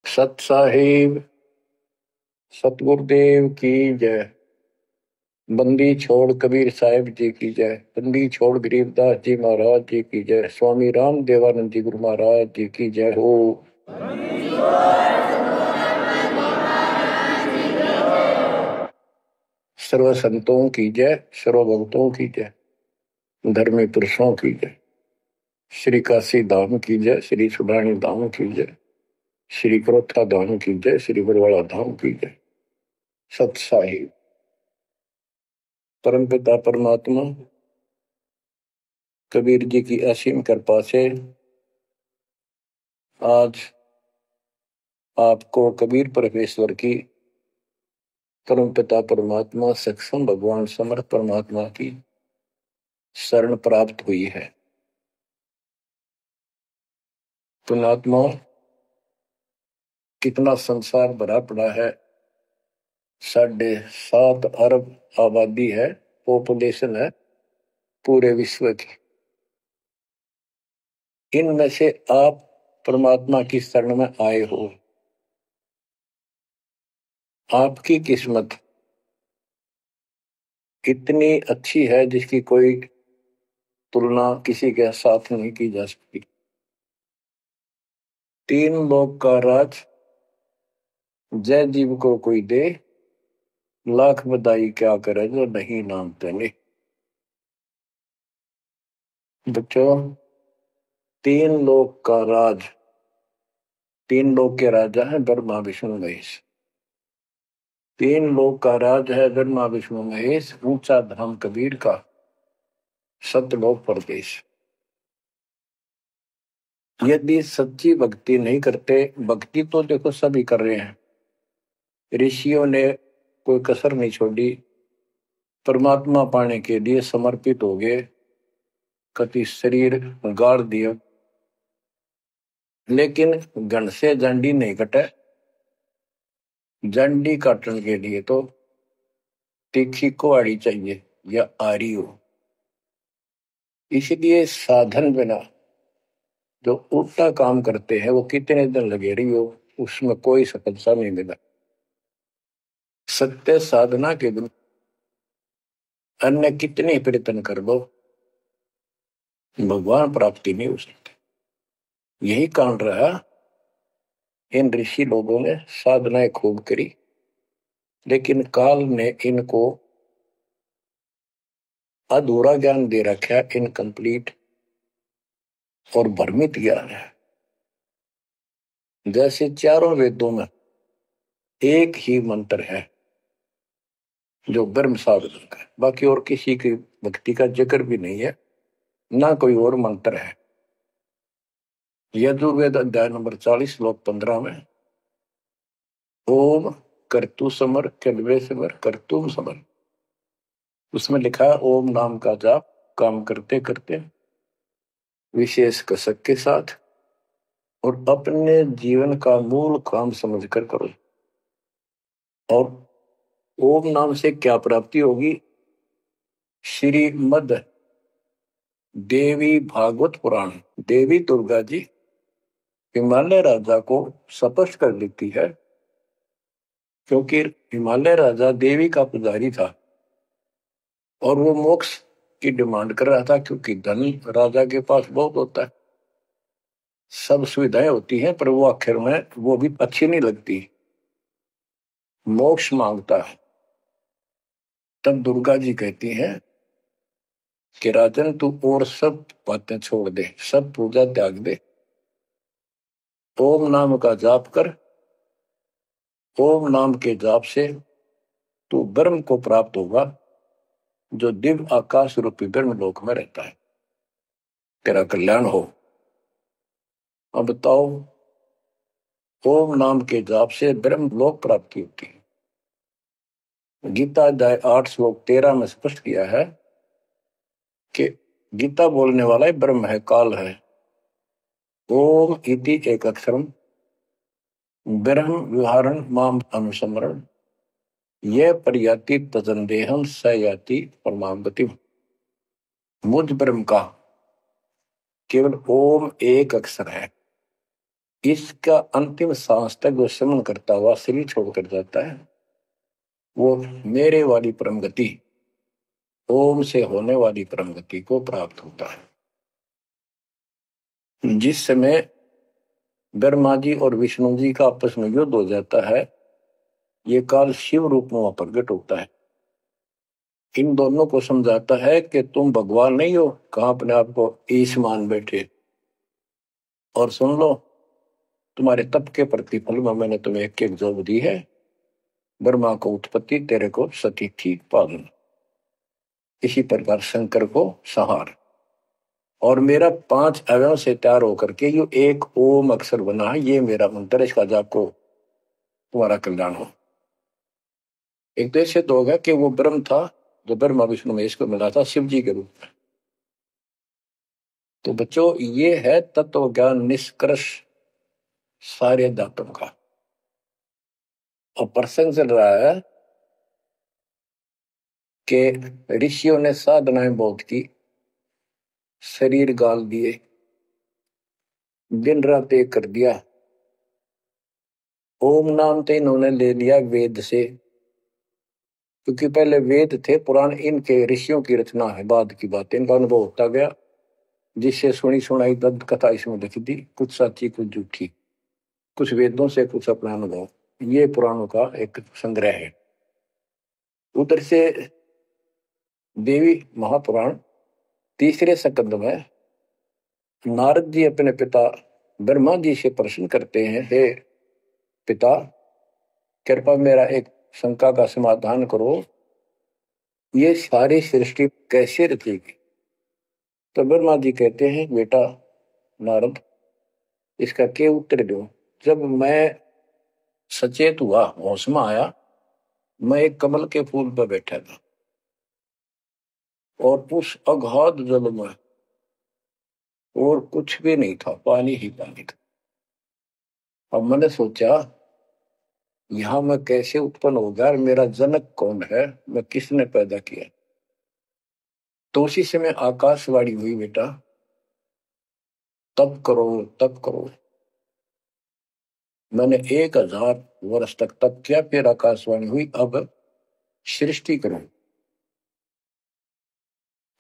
सत साहिब सतगुरुदेव की जय। बंदी छोड़ कबीर साहिब जी की जय। बंदी छोड़ गरीबदास जी महाराज जी की जय। स्वामी राम देवानंद जी गुरु महाराज जी की जय हो। सर्व संतों की जय, सर्व भक्तों की जय, धर्मी पुरुषों की जय। श्री काशी धाम की जय, श्री सुडानी धाम की जय, श्री क्रोथा धाम की जय, श्री बरवाड़ा धाम की जय। सत साहिब परमपिता परमात्मा कबीर जी की असीम कृपा से आज आपको कबीर परमेश्वर की परमपिता परमात्मा सक्षम भगवान समर्थ परमात्मा की शरण प्राप्त हुई है। पुण्यात्मा, कितना संसार भरा पड़ा है। 7.5 अरब आबादी है, पॉपुलेशन है पूरे विश्व की। इनमें से आप परमात्मा की शरण में आए हो। आपकी किस्मत इतनी अच्छी है जिसकी कोई तुलना किसी के साथ नहीं की जा सकती। 3 लोक का राज जय जीव को कोई दे, लाख बधाई क्या करे जो नहीं नाम तेने। बच्चों, 3 लोक का राज, 3 लोक के राजा है ब्रह्मा विष्णु महेश। 3 लोक का राज है ब्रह्मा विष्णु महेश। ऊंचा धाम कबीर का, सतलोक परदेश। यदि सच्ची भक्ति नहीं करते, भक्ति तो देखो सभी कर रहे हैं, ऋषियों ने कोई कसर नहीं छोड़ी, परमात्मा पाने के लिए समर्पित हो गए, कति शरीर गाड़ दिया, लेकिन घन से जंडी नहीं कटे। जंडी काटने के लिए तो तीखी कुहाड़ी चाहिए या आरी हो। इसलिए साधन बिना जो उल्टा काम करते हैं वो कितने दिन लगे रही हो, उसमें कोई सफलता नहीं मिला। सत्य साधना के दिन अन्य कितने प्रयत्न कर लो, भगवान प्राप्ति नहीं हो सकती। यही कारण रहा, इन ऋषि लोगों ने साधनाएं खूब करी, लेकिन काल ने इनको अधूरा ज्ञान दे रखा, इनकम्प्लीट और भ्रमित ज्ञान है। जैसे चारों वेदों में एक ही मंत्र है जो ब्रह्म साधन का है, बाकी और किसी की भक्ति का जिक्र भी नहीं है, ना कोई और मंत्र है। यजुर्वेद अध्याय नंबर 40 श्लोक 15 में ओम कर्तु समर कल्वे समर कर्तुम समर, उसमें लिखा है ओम नाम का जाप काम करते करते विशेष कसक के साथ और अपने जीवन का मूल काम समझकर करो। और ओम नाम से क्या प्राप्ति होगी? श्रीमद देवी भागवत पुराण, देवी दुर्गा जी हिमालय राजा को स्पष्ट कर देती है, क्योंकि हिमालय राजा देवी का पुजारी था और वो मोक्ष की डिमांड कर रहा था, क्योंकि धन राजा के पास बहुत होता है, सब सुविधाएं होती हैं, पर वो आखिर में वो भी अच्छी नहीं लगती, मोक्ष मांगता है। तब दुर्गा जी कहती हैं कि राजन तू और सब बातें छोड़ दे, सब पूजा त्याग दे, ओम नाम का जाप कर। ओम नाम के जाप से तू ब्रह्म को प्राप्त होगा, जो दिव्य आकाश रूपी ब्रह्म लोक में रहता है, तेरा कल्याण हो। अब बताओ, ओम नाम के जाप से ब्रह्म लोक प्राप्ति होती है। गीता अध्याय 8 श्लोक 13 में स्पष्ट किया है कि गीता बोलने वाला ही ब्रह्म है, काल है। ओम इति एक अक्षरम ब्रह्म विहारण माम अनुसमरण ये प्रयाति तजंदेहम स याति परमागति। मुझ ब्रह्म का केवल ओम एक अक्षर है, इसका अंतिम सांस तक जो समन करता हुआ शरीर छोड़कर जाता है, वो मेरे वाली परम गति, ओम से होने वाली परम गति को प्राप्त होता है। जिस समय ब्रह्मा जी और विष्णु जी का आपस में युद्ध हो जाता है, ये काल शिव रूप में प्रकट होता है। इन दोनों को समझाता है कि तुम भगवान नहीं हो, कहां अपने आप को ईश मान बैठे, और सुन लो, तुम्हारे तप के प्रतिफल में मैंने तुम्हें एक एक जोग दी है। ब्रह्मा को उत्पत्ति, तेरे को सती थी पालन। इसी प्रकार शंकर को संहार, और मेरा 5 अवयव से तैयार होकर के ये एक ओम अक्षर बना है। ये मेरा मंत्र, इसका जाप को तुम्हारा कल्याण हो। एक तो ऐसे तो होगा कि वो ब्रह्म था जो ब्रह्मा विष्णु महेश को मिला था शिव जी के रूप में। तो बच्चों, ये है तत्व ज्ञान निष्कर्ष सारे दातों का। और प्रसंग चल रहा है कि ऋषियों ने साधनाएं बहुत की, शरीर गाल दिए, दिन रात एक कर दिया। ओम नाम तो इन्होंने ले लिया वेद से, क्योंकि पहले वेद थे पुराण, इनके ऋषियों की रचना है, बाद की बात, इनका अनुभव होता गया, जिससे सुनी सुनाई दंत कथा इसमें लिख दी, कुछ सच्ची कुछ झूठी, कुछ वेदों से कुछ अपना अनुभव। ये पुराणों का एक संग्रह है। उधर से देवी महापुराण तीसरे स्कंद में नारद जी अपने पिता ब्रह्मा जी से प्रश्न करते हैं, हे पिता, कृपा मेरा एक शंका का समाधान करो, ये सारी सृष्टि कैसे रचेगी। तो ब्रह्मा जी कहते हैं, बेटा नारद, इसका क्या उत्तर दो। जब मैं सचेत हुआ, होश में आया, मैं एक कमल के फूल पर बैठा था, और उस अगाध जल में और कुछ भी नहीं था, पानी ही पानी था। अब मैंने सोचा, यहां मैं कैसे उत्पन्न होगा, मेरा जनक कौन है, मैं किसने पैदा किया। तो उसी समय आकाशवाणी हुई, बेटा तप करो तप करो। मैंने 1000 वर्ष तक तप किया, फिर आकाशवाणी हुई, अब सृष्टि करो।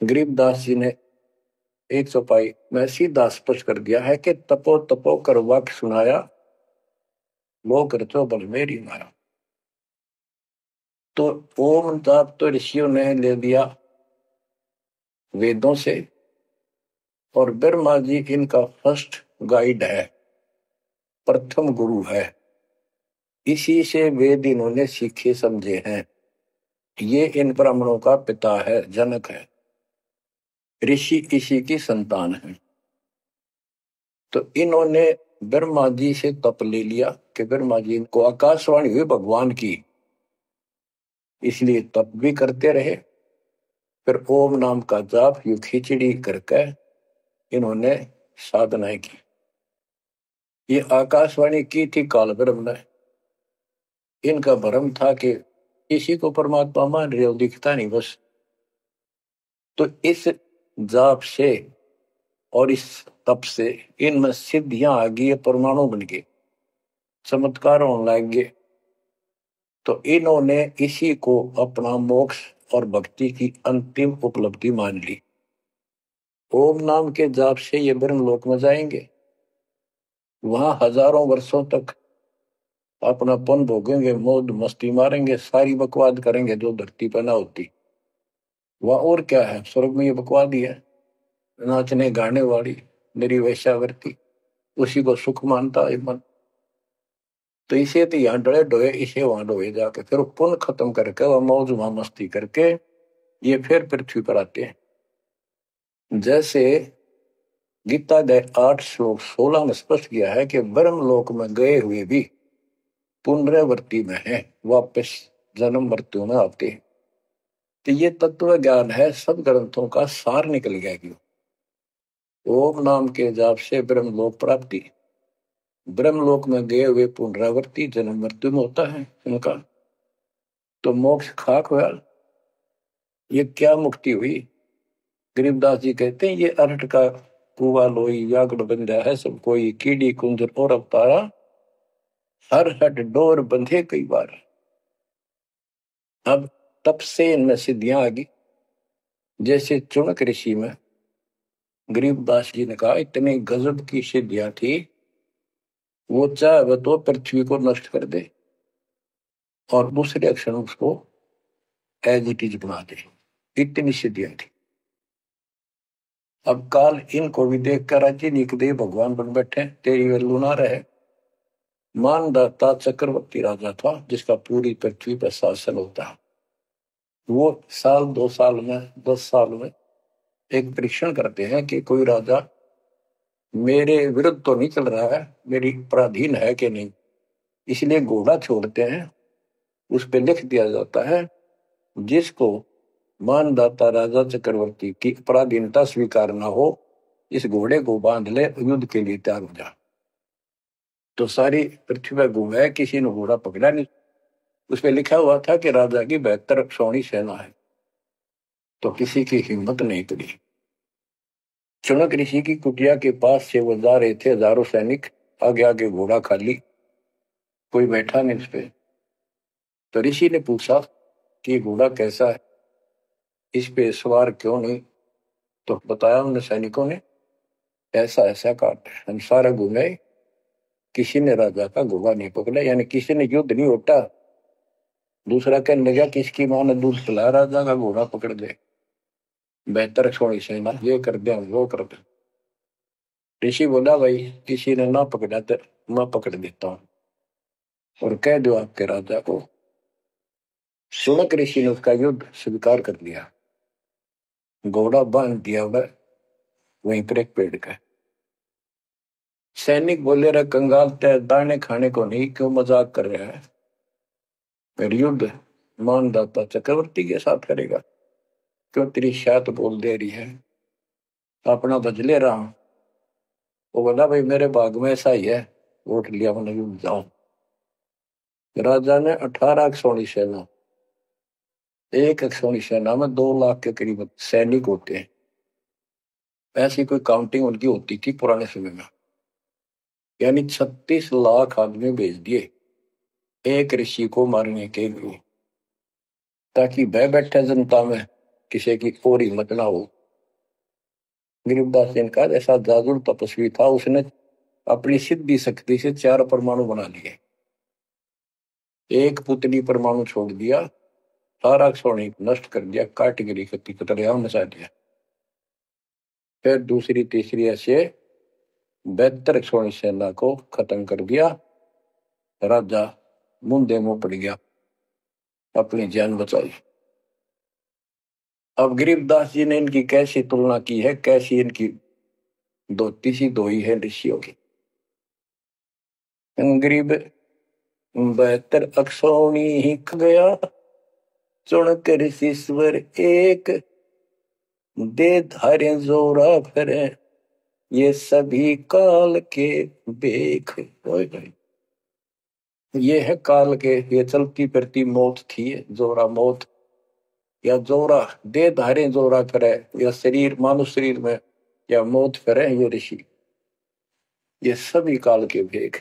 गरीबदास जी ने 100 में सीधा स्पष्ट कर दिया है कि तपो तपो कर वाक्य सुनाया, लोक रचो बल मेरी माया। तो ओम जाप तो ऋषियों ने ले दिया वेदों से, और ब्रह्मा जी इनका फर्स्ट गाइड है, प्रथम गुरु है। इसी से वेद इन्होंने सीखे समझे हैं। ये इन ब्राह्मणों का पिता है, जनक है, ऋषि इसी की संतान है। तो इन्होंने ब्रह्मा जी से तप ले लिया कि ब्रह्मा जी को आकाशवाणी हुई भगवान की, इसलिए तप भी करते रहे। फिर ओम नाम का जाप यू खिचड़ी करके इन्होंने साधनाएं की। ये आकाशवाणी की थी काल ब्रह्म ने। इनका भ्रम था कि इसी को परमात्मा मान रहे हो, दिखता नहीं बस। तो इस जाप से और इस तप से इनमें सिद्धियां आ गई, परमाणु बन गए, चमत्कार होने लग गए। तो इन्होंने इसी को अपना मोक्ष और भक्ति की अंतिम उपलब्धि मान ली। ओम नाम के जाप से ये ब्रह्म लोक में जाएंगे, वहां हजारों वर्षों तक अपना पन भोगेंगे, मौज मस्ती मारेंगे, सारी बकवाद करेंगे जो धरती पर ना होती। वह और क्या है, स्वर्ग में ये बकवाद ही है, नाचने गाने वाली मेरी वैश्यावृत्ति, उसी को सुख मानता है मन। तो इसे तो यहाँ डरे डोए, इसे वहां डोए जाके, फिर पुण्य खत्म करके वह मौज वहां मस्ती करके ये फिर पृथ्वी पर आते हैं। जैसे गीता अध्याय 8 श्लोक 16 में स्पष्ट किया है कि ब्रह्म लोक में गए हुए भी पुनरावृत्ति में है, वापस जन्म मृत्यु में आते हैं। तो ये तत्व ज्ञान है, सब ग्रंथों का सार निकल गया कि ओम नाम के जाप से ब्रह्म लोक प्राप्ति, ब्रह्म लोक में गए हुए पुनरावृत्ति जन्म मृत्यु में होता है उनका। तो मोक्ष खाक हुआ, ये क्या मुक्ति हुई। गरीबदास जी कहते हैं ये अरहट का कुआ लोई यागड़ बंधा है सब कोई, कीड़ी कुंजर और अवतारा, हर हट डोर बंधे कई बार। अब तब से इनमें सिद्धियां आ गई। जैसे चुनक ऋषि में गरीबदास जी ने कहा इतनी गजब की सिद्धियां थी, वो चाहे वह तो पृथ्वी को नष्ट कर दे और दूसरे अक्षर उसको एज इट इज बना दे, इतनी सिद्धियां थी। अब काल इनको भी देख कर राज्य निकदे भगवान बन बैठे, तेरी वैल्यू ना रहे। मानदाता चक्रवर्ती राजा था जिसका पूरी पृथ्वी पर शासन होता। वो साल 2 साल में 10 साल में एक परीक्षण करते हैं कि कोई राजा मेरे विरुद्ध तो नहीं चल रहा है, मेरी पराधीन है कि नहीं। इसलिए घोड़ा छोड़ते हैं, उस पर लिख दिया जाता है जिसको मानदाता राजा चक्रवर्ती की पराधीनता स्वीकार न हो, इस घोड़े को बांध ले, युद्ध के लिए तैयार हो जा। तो सारी पृथ्वी पर घूमे, किसी ने घोड़ा पकड़ा नहीं। उस पर लिखा हुआ था कि राजा की 72 सौणी सेना है, तो किसी की हिम्मत नहीं करी। चुनक ऋषि की कुटिया के पास से वो जा रहे थे, हजारों सैनिक, आगे आगे घोड़ा खाली, कोई बैठा नहीं उस पे। तो ऋषि ने पूछा कि घोड़ा कैसा है, इस पे सवार क्यों नहीं। तो बताया उन सैनिकों ने, ऐसा ऐसा काट हम सारा घूमे, किसी ने राजा का घोड़ा नहीं पकड़ा, यानी किसी ने युद्ध नहीं उठा। दूसरा कहने लगा किसकी मां ने दूध पिलाया, राजा का घोड़ा पकड़ दे, 72 सौणी सेना, ये कर दे वो कर दे। ऋषि बोला भाई किसी ने ना पकड़ा तो मैं पकड़ देता हूं, और कह दो आपके राजा को। शुनक ऋषि ने उसका युद्ध स्वीकार कर लिया, घोड़ा बांध दिया वह वहीं पर एक पेड़ का। सैनिक बोले रहे कंगाल तय दाने खाने को नहीं, क्यों मजाक कर रहा है, फिर युद्ध मानदाता चक्रवर्ती के साथ करेगा, क्यों तेरी शायद बोल दे रही है, अपना बदले रहा हूं। वो बोला भाई मेरे भाग में ऐसा ही है, वोट लिया मैंने युद्ध जाऊं। राजा ने 18 सौणी सेना, एक सौणी सेना में 2 लाख के करीब सैनिक होते हैं, ऐसी कोई काउंटिंग उनकी होती थी पुराने समय में। यानी 36 लाख आदमी भेज दिए एक ऋषि को मारने के लिए, ताकि भय बैठे जनता में किसी की और हिम्मत ना हो। गरीबदास जी का ऐसा जादू तपस्वी था, उसने अपनी सिद्धि शक्ति से 4 परमाणु बना लिए, एक पुतली परमाणु छोड़ दिया, सारा सोने नष्ट कर दिया, काट गिरी कति कतरिया मचा दिया। फिर दूसरी तीसरी ऐसे 72 सोनी सेना को खत्म कर दिया। राजा मुंदे मुंह पड़ गया, अपनी जान बचाई। अब गरीबदास जी ने इनकी कैसी तुलना की है, कैसी इनकी धोती सी धोई है ऋषियों की। गरीब 72 अक्षौणी ही गया, चुनक ऋषिश्वर एक, दे धारे जोरा फिरे, ये सभी काल के बेख। ये है काल के, ये चलती फिरती मौत थी, जोरा मौत, या जोरा दे धारे जोरा करे, या शरीर मानव शरीर में या मौत करे, ये ऋषि, ये सभी काल के भेग।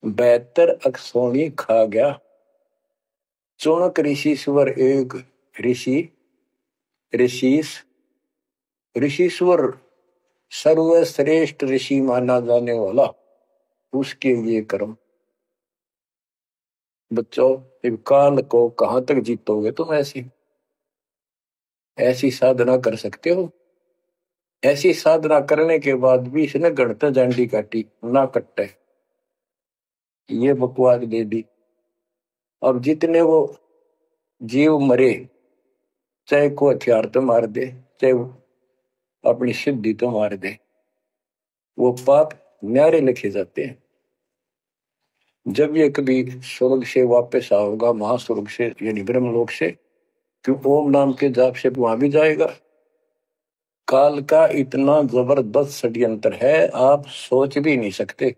72 अक्षौणी खा गया, चुनक ऋषिश्वर एक, ऋषि ऋषिस ऋषिश्वर सर्वश्रेष्ठ ऋषि माना जाने वाला, उसके ये कर्म। बच्चों काल को कहां तक जीतोगे तुम, ऐसी ऐसी साधना कर सकते हो। ऐसी साधना करने के बाद भी इसने गणता झंडी काटी ना कट्टे, ये बकवास दे दी। अब जितने वो जीव मरे, चाहे को हथियार तो मार दे, चाहे अपनी सिद्धि तो मार दे, वो पाप न्यारे लिखे जाते हैं। जब ये कभी स्वर्ग से वापस आओगा, महास्वर्ग से यानी ब्रह्मलोक से, क्यों ओम नाम के जाप से वहां भी जाएगा। काल का इतना जबरदस्त षड्यंत्र है, आप सोच भी नहीं सकते।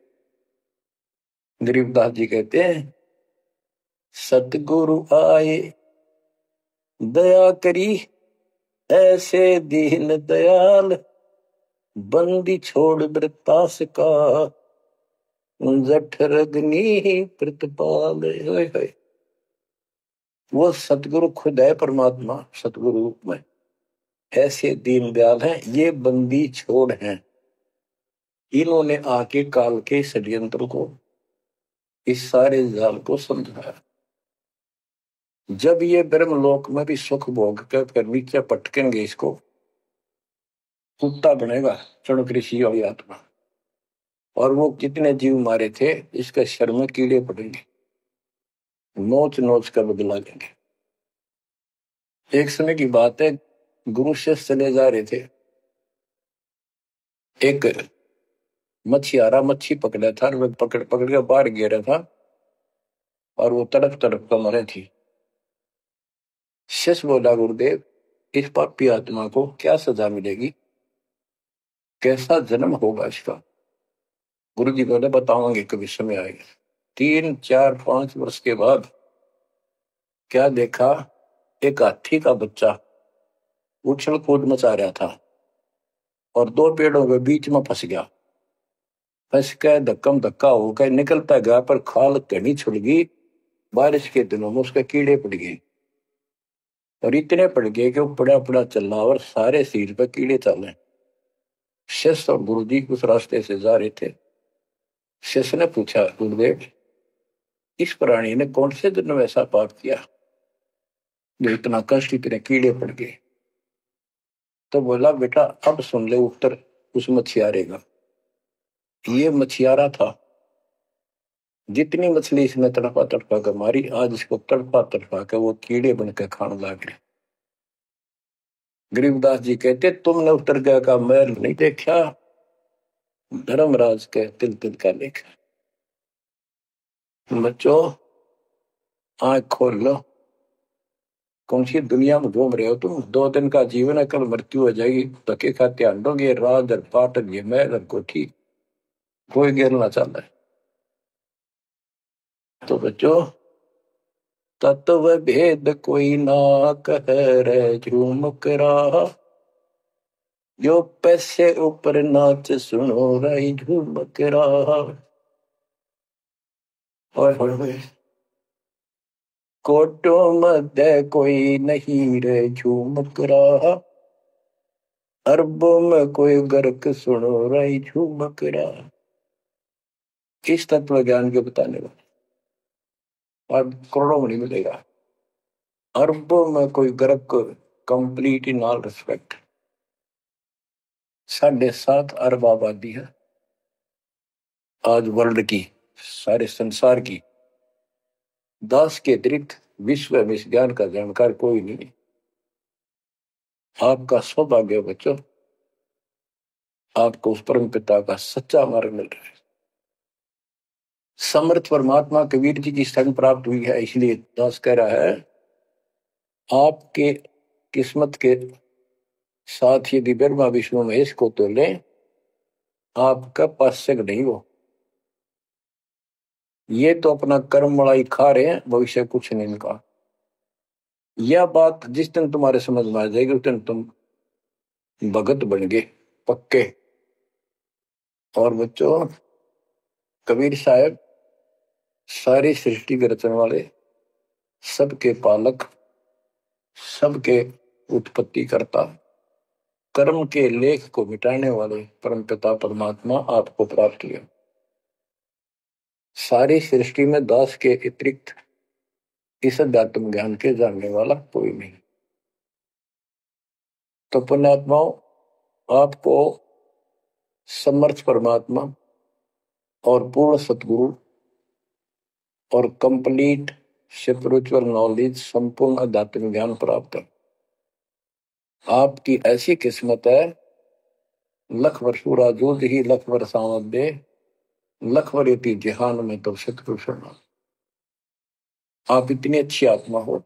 गरीबदास जी कहते हैं सतगुरु आए दया करी, ऐसे दीन दयाल, बंदी छोड़ वृतास का जठरग्नि प्रतिपाल। वो सतगुरु खुद है, परमात्मा सतगुरु रूप में ऐसे दीनदयाल हैं। ये बंदी छोड़ हैं, इन्होंने आके काल के षड्यंत्र को, इस सारे जाल को समझाया। जब ये ब्रह्मलोक में भी सुख भोग कर नीचे पटकेंगे, इसको कुत्ता बनेगा चणक ऋषि वाली आत्मा। और वो कितने जीव मारे थे, इसके शर में कीड़े पड़ेंगे, नोच नोच कर बदला लेंगे। एक समय की बात है, गुरु शिष्य चले जा रहे थे। एक मछियारा मच्छी पकड़ा था, वो पकड़ पकड़ के बाहर गिरा था और वो तड़प तड़प कर मरे थी। शिष्य बोला, गुरुदेव इस पापी आत्मा को क्या सजा मिलेगी, कैसा जन्म होगा इसका? गुरु जी बोले, बताओगे कभी समय आएगा। 3, 4, 5 वर्ष के बाद क्या देखा, एक हाथी का बच्चा उछल कूद मचा रहा था और 2 पेड़ों के बीच में फंस गया। फंस के धक्कम धक्का होकर निकलता गया, पर खाल घनी छुड़ गई। बारिश के दिनों में उसके कीड़े पड़ गए और इतने पड़ गए कि वो पड़ा पड़ा चलना और सारे शरीर पर कीड़े चले। शिष्य और गुरु जी उस रास्ते से जा रहे थे। शिष्य ने पूछा, गुरुदेव इस प्राणी ने कौन से दिन में ऐसा पाप किया जो इतना कष्ट, इतने कीड़े पड़ गए? तो बोला, बेटा अब सुन ले उत्तर उस मछियारे का। ये मछियारा था, जितनी मछली इसने तड़पा तड़पा कर मारी, आज इसको तड़पा तड़पा कर वो कीड़े बनकर खाने लग गए। गरीबदास जी कहते, तुमने उत्तर गया का मैल नहीं देखा, धर्मराज के तिल तिल का लेखा। बच्चों आंख खोल लो, कौन सी दुनिया में घूम रहे हो तुम? 2 दिन का जीवन है, कल मृत्यु हो जाएगी। धक्के खाते आंडोगे, राज और पाट ये महल और कोठी, कोई गिरना चाहता है। तो बच्चों तत्व भेद कोई ना कह रे झूमक रहा, जो पैसे ऊपर नाच सुनो रही झूमक रहा। और कोटो मध्य कोई नहीं रे झूमक रहा, अरबों में कोई गर्क सुनो रही झूमक रहा। इस तत्व ज्ञान के बताने वाले और करोड़ों में नहीं मिलेगा, अरबों में कोई गर्क, कंप्लीट इन ऑल रिस्पेक्ट। 7.5 अरब आबादी है आज वर्ल्ड की, सारे संसार की। 10 के अतिरिक्त विश्व में इस ज्ञान का जानकार कोई नहीं। आपका सौभाग्य बच्चों, आपको उस परम पिता का सच्चा मार्ग मिल रहा है। समर्थ परमात्मा कबीर जी की शरण प्राप्त हुई है, इसलिए दास कह रहा है, आपके किस्मत के साथ यदि ब्रह्मा विष्णु महेश को तो ले, आपका पास्यक नहीं हो। ये तो अपना कर्म मलाई खा रहे हैं, भविष्य कुछ नहीं इनका। यह बात जिस दिन तुम्हारे समझ में आ जाएगी, उस दिन तुम भगत बन गए पक्के। और बच्चों कबीर साहब सारी सृष्टि के रचने वाले, सबके पालक, सबके उत्पत्ति करता, कर्म के लेख को मिटाने वाले परमपिता परमात्मा आपको प्राप्त हुए। सारी सृष्टि में दास के अतिरिक्त इस अध्यात्म ज्ञान के जानने वाला कोई नहीं। तो पुण्यात्माओं, आपको समर्थ परमात्मा और पूर्ण सतगुरु और कंप्लीट स्पिरिचुअल नॉलेज, संपूर्ण अध्यात्म ज्ञान प्राप्त है। आपकी ऐसी किस्मत है, लख वर्षूरा जूझ ही लख वर्षावत दे, लख वरेती जहान में तो सतगुरु शरण। आप इतनी अच्छी आत्मा हो,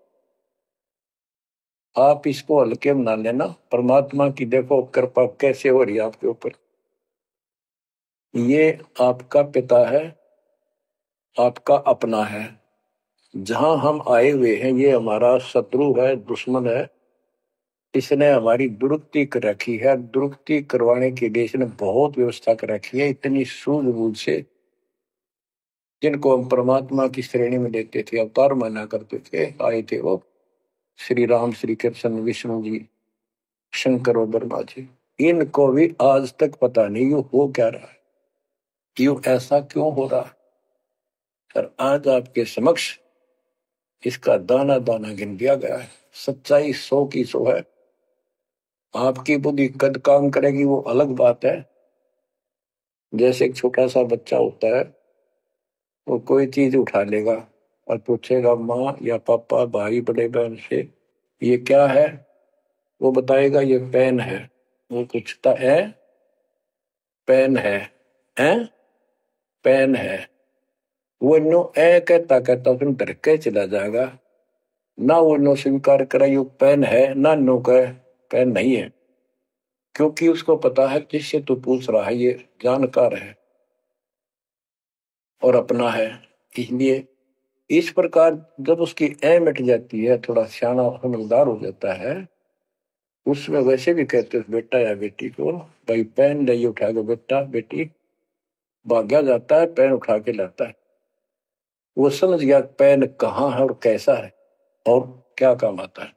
आप इसको हल्के में ना लेना। परमात्मा की देखो कृपा कैसे हो रही है आपके ऊपर। ये आपका पिता है, आपका अपना है। जहां हम आए हुए हैं, ये हमारा शत्रु है, दुश्मन है, इसने हमारी दुरुक्ति कर रखी है। दुरुक्ति करवाने के लिए इसने बहुत व्यवस्था कर रखी है, इतनी सूझबूझ से। जिनको हम परमात्मा की श्रेणी में लेते थे, अवतार माना करते थे, आए थे वो श्री राम, श्री कृष्ण, विष्णु जी, शंकर और ब्रह्मा जी। इनको भी आज तक पता नहीं ये हो क्या रहा है, क्यों ऐसा क्यों हो रहा है। और आज आपके समक्ष इसका दाना दाना गिन दिया गया है। सच्चाई 100 की 100 है। आपकी बुद्धि कद काम करेगी वो अलग बात है। जैसे एक छोटा सा बच्चा होता है, वो कोई चीज उठा लेगा और पूछेगा माँ या पापा, भाई, बड़े बहन से, ये क्या है। वो बताएगा ये पेन है। वो पूछता है पेन है पेन है। वो नो ए कहता कहता फिर डर के चला जाएगा। ना वो नो स्वीकार करे ये पेन है, ना नो कहे पेन नहीं है, क्योंकि उसको पता है जिससे तू पूछ रहा है ये जानकार है और अपना है। इसलिए इस प्रकार जब उसकी ए मिट जाती है, थोड़ा सियाना समझदार हो जाता है, उसमें वैसे भी कहते हैं बेटा या बेटी को, भाई पेन नहीं उठा के बेटा बेटी, भाग्या जाता है पेन उठा के लाता है। वो समझ गया पेन कहाँ है और कैसा है और क्या काम आता है।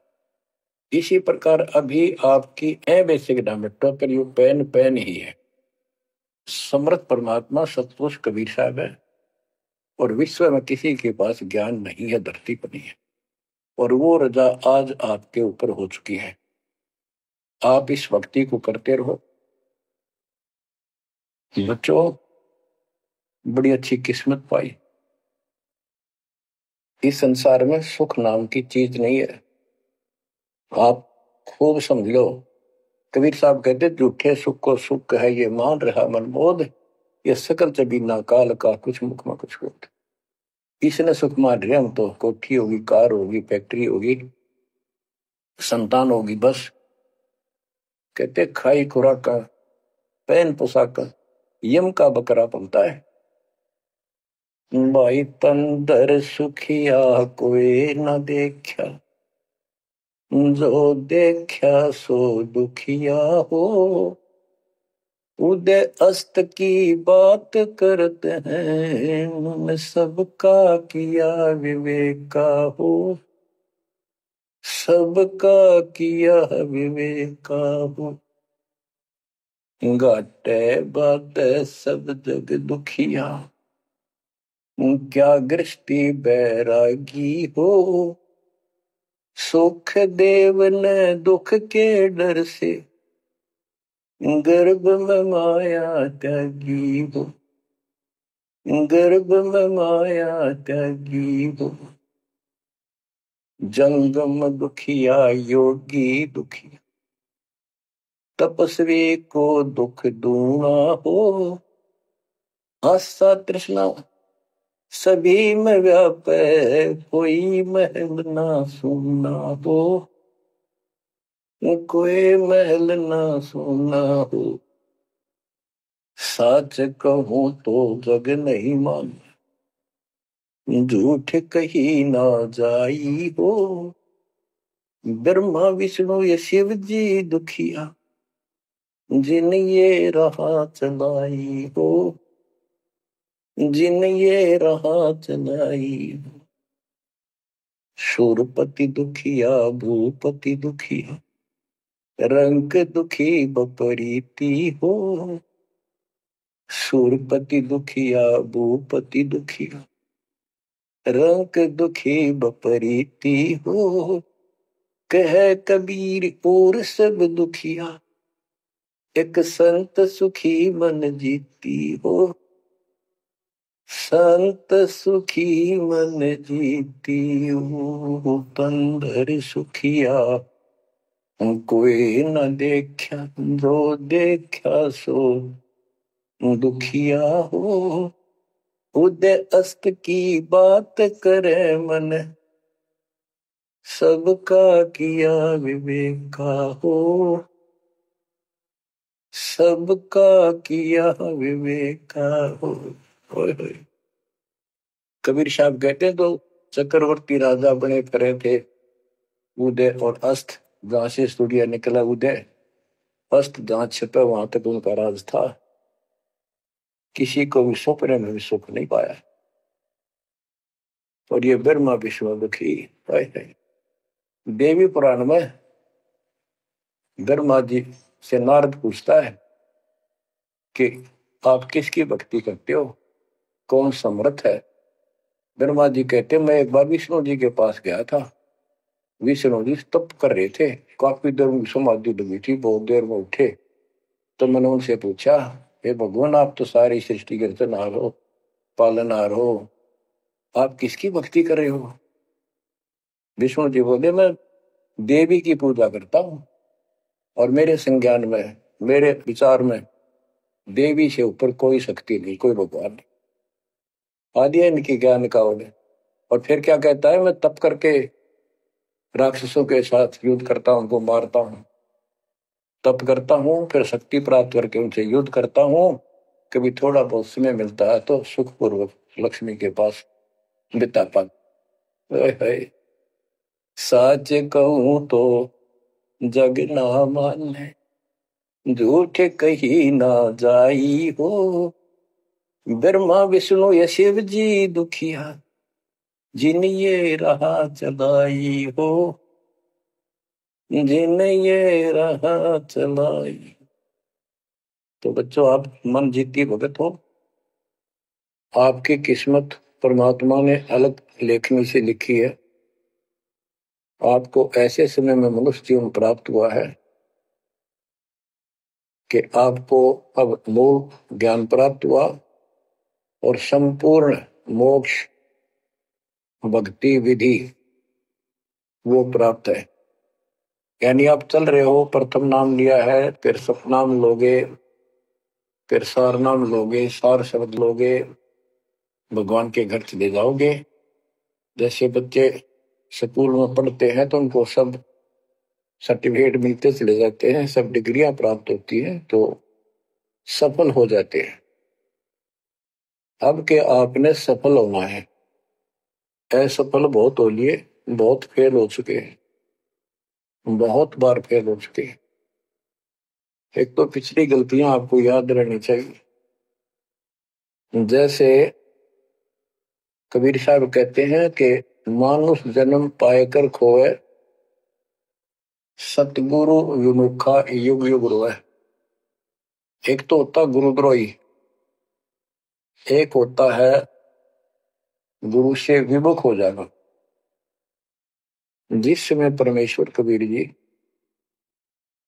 इसी प्रकार अभी आपकी ए बेसिक डायमेट्रो पर ये पेन पेन ही है। समर्थ परमात्मा सतपुरुष कबीर साहब है और विश्व में किसी के पास ज्ञान नहीं है, धरती पर नहीं है। और वो रजा आज आपके ऊपर हो चुकी है। आप इस भक्ति को करते रहो बच्चों। बड़ी अच्छी किस्मत पाई। इस संसार में सुख नाम की चीज नहीं है, आप खूब समझ लो। कबीर साहब कहते झूठे सुख को सुख है ये मान रहा मनमोद, ये सकल जबीना काल का कुछ मुख में कुछ होता। इसने सुख मान रहे हम तो, कोठी होगी, कार होगी, फैक्ट्री होगी, संतान होगी, बस। कहते खाई खुराक का, पहन पोशाक का, यम का बकरा पलता है। भाई तंदर सुखिया कोई न देखा, जो देखा सो दुखिया हो। उदय अस्त की बात करते हैं, सबका किया विवेका हो। सबका किया विवेका हो। घाटे बाटे सब जग दुखिया, क्या गृष्टि बैरागी हो। सुख देव ने दुख के डर से, गर्भ में माया त्यागी हो। गर्भ में माया त्यागी हो। जंगम दुखिया योगी दुखिया, तपस्वी को दुख दूना हो। आशा तृष्णा सभी में व्यापे, कोई महल ना सुना हो। कोई महल ना सुना हो। सच कहूं तो जग नहीं मान, झूठ कही ना जाई हो। ब्रह्मा विष्णु ये शिव जी दुखिया, जिन ये राह चलाई हो। जिन ये राह चलाई हो। शूरपति दुखिया भूपति दुखिया, रंग दुखी बपरीति हो। शूरपति दुखिया भूपति दुखिया, रंग दुखी बपरीति हो। कह कबीर और सब दुखिया, एक संत सुखी मन जीती हो। संत सुखी मन जीती हो। तंदर सुखिया कोई न देखा, जो देखा सो दुखिया हो। उदय अस्त की बात करे मन, सबका किया विवेका हो। सबका किया विवेका हो। होय होय। कबीर साहब कहते तो चक्रवर्ती राजा बने फिरे थे, उदय और अस्त जहां से सूर्य निकला उदय, अस्त जहां छिपे वहां तक उनका राज था। किसी को भी सपने में भी सुख नहीं पाया। और ये ब्रह्मा विष्णु दुखी है। देवी पुराण में ब्रह्मा जी से नारद पूछता है कि आप किसकी भक्ति करते हो, कौन समर्थ है। ब्रह्मा जी कहते मैं एक बार विष्णु जी के पास गया था। विष्णु जी तप कर रहे थे, काफी देर उनकी समाधि लगी थी, बहुत देर में उठे। तो मैंने उनसे पूछा, हे भगवान आप तो सारी सृष्टि के रचनहार हो, पालनहार हो, आप किसकी भक्ति कर रहे हो। विष्णु जी बोले मैं देवी की पूजा करता हूं, और मेरे संज्ञान में, मेरे विचार में देवी से ऊपर कोई शक्ति नहीं, कोई भगवान नहीं। आदि है इनकी ज्ञान का होने। और फिर क्या कहता है, मैं तप करके राक्षसों के साथ युद्ध करता हूं, उनको मारता हूं, तप करता हूं, फिर शक्ति प्राप्त करके उनसे युद्ध करता हूं। कभी थोड़ा बहुत समय मिलता है तो सुखपूर्वक लक्ष्मी के पास बिता पाता है। साच कहूं तो जग ना माने, झूठ कही ना जाई हो। ब्रह्मा विष्णु या शिव जी दुखिया, जिन ये रहा चलाई हो, जिन ये रहा चलाई। तो बच्चों आप मन जीती भगत हो। आपकी किस्मत परमात्मा ने अलग लेखनी से लिखी है। आपको ऐसे समय में मनुष्य जीवन प्राप्त हुआ है कि आपको अब मूल ज्ञान प्राप्त हुआ और संपूर्ण मोक्ष भक्ति विधि वो प्राप्त है। यानी आप चल रहे हो, प्रथम नाम लिया है, फिर सपनाम लोगे, फिर सार नाम लोगे, सार शब्द लोगे, भगवान के घर चले जाओगे। जैसे बच्चे स्कूल में पढ़ते हैं तो उनको सब सर्टिफिकेट मिलते चले जाते हैं, सब डिग्रियां प्राप्त होती हैं, तो सफल हो जाते हैं। अब के आपने सफल होना है। असफल बहुत हो लिए, बहुत फेल हो चुके हैं, बहुत बार फेल हो चुके हैं। एक तो पिछली गलतियां आपको याद रहनी चाहिए। जैसे कबीर साहब कहते हैं कि मानुष जन्म पाएकर खोए, सतगुरु विमुखा युग युग रोए। एक तो होता गुरुद्रोही, एक होता है गुरु से विमुख हो जाना। जिस समय परमेश्वर कबीर जी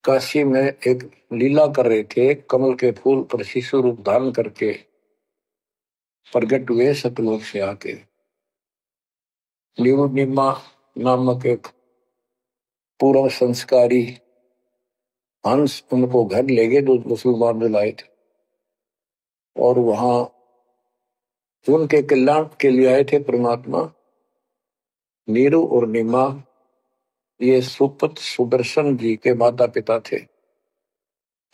काशी में एक लीला कर रहे थे, कमल के फूल पर शिशु रूप धारण करके प्रगट हुए सतलोक से आके। निमा नामक एक पूर्व संस्कारी हंस उनको घर ले गए, जो मुसलमान में लाए थे, और वहां उनके कल्याण के लिए आए थे परमात्मा। नीरू और निमा ये सुपत सुदर्शन जी के माता पिता थे,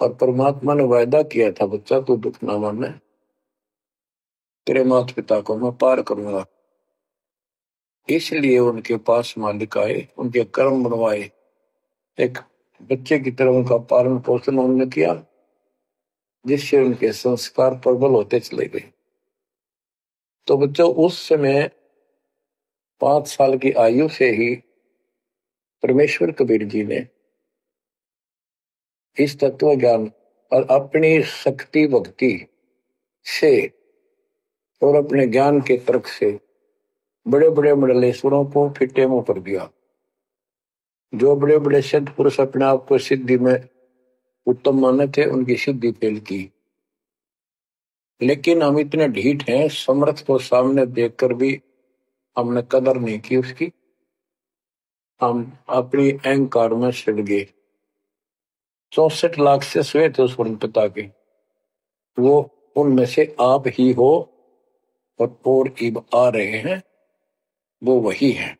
और परमात्मा ने वायदा किया था, बच्चा तू दुख ना माने, तेरे माता पिता को मैं पार करूंगा। इसलिए उनके पास मालिक आए, उनके कर्म बनवाए, एक बच्चे की तरह उनका पालन पोषण उन्होंने किया, जिससे उनके संस्कार प्रबल होते चले गए। तो बच्चों उस समय 5 साल की आयु से ही परमेश्वर कबीर जी ने इस तत्व ज्ञान और अपनी शक्ति भक्ति से और अपने ज्ञान के तर्क से बड़े बड़े मंडलेश्वरों को फिटे मुंह कर दिया। जो बड़े बड़े सिद्ध पुरुष अपने आप को सिद्धि में उत्तम माने थे, उनकी सिद्धि फेल की। लेकिन हम इतने ढीठ हैं, समर्थ को सामने देखकर भी हमने कदर नहीं की उसकी। हम अपनी अहंकार में सड़ गए। 64 लाख से श्वेत थे उस पिता के, वो उनमें से आप ही हो, और इब आ रहे हैं वो वही है।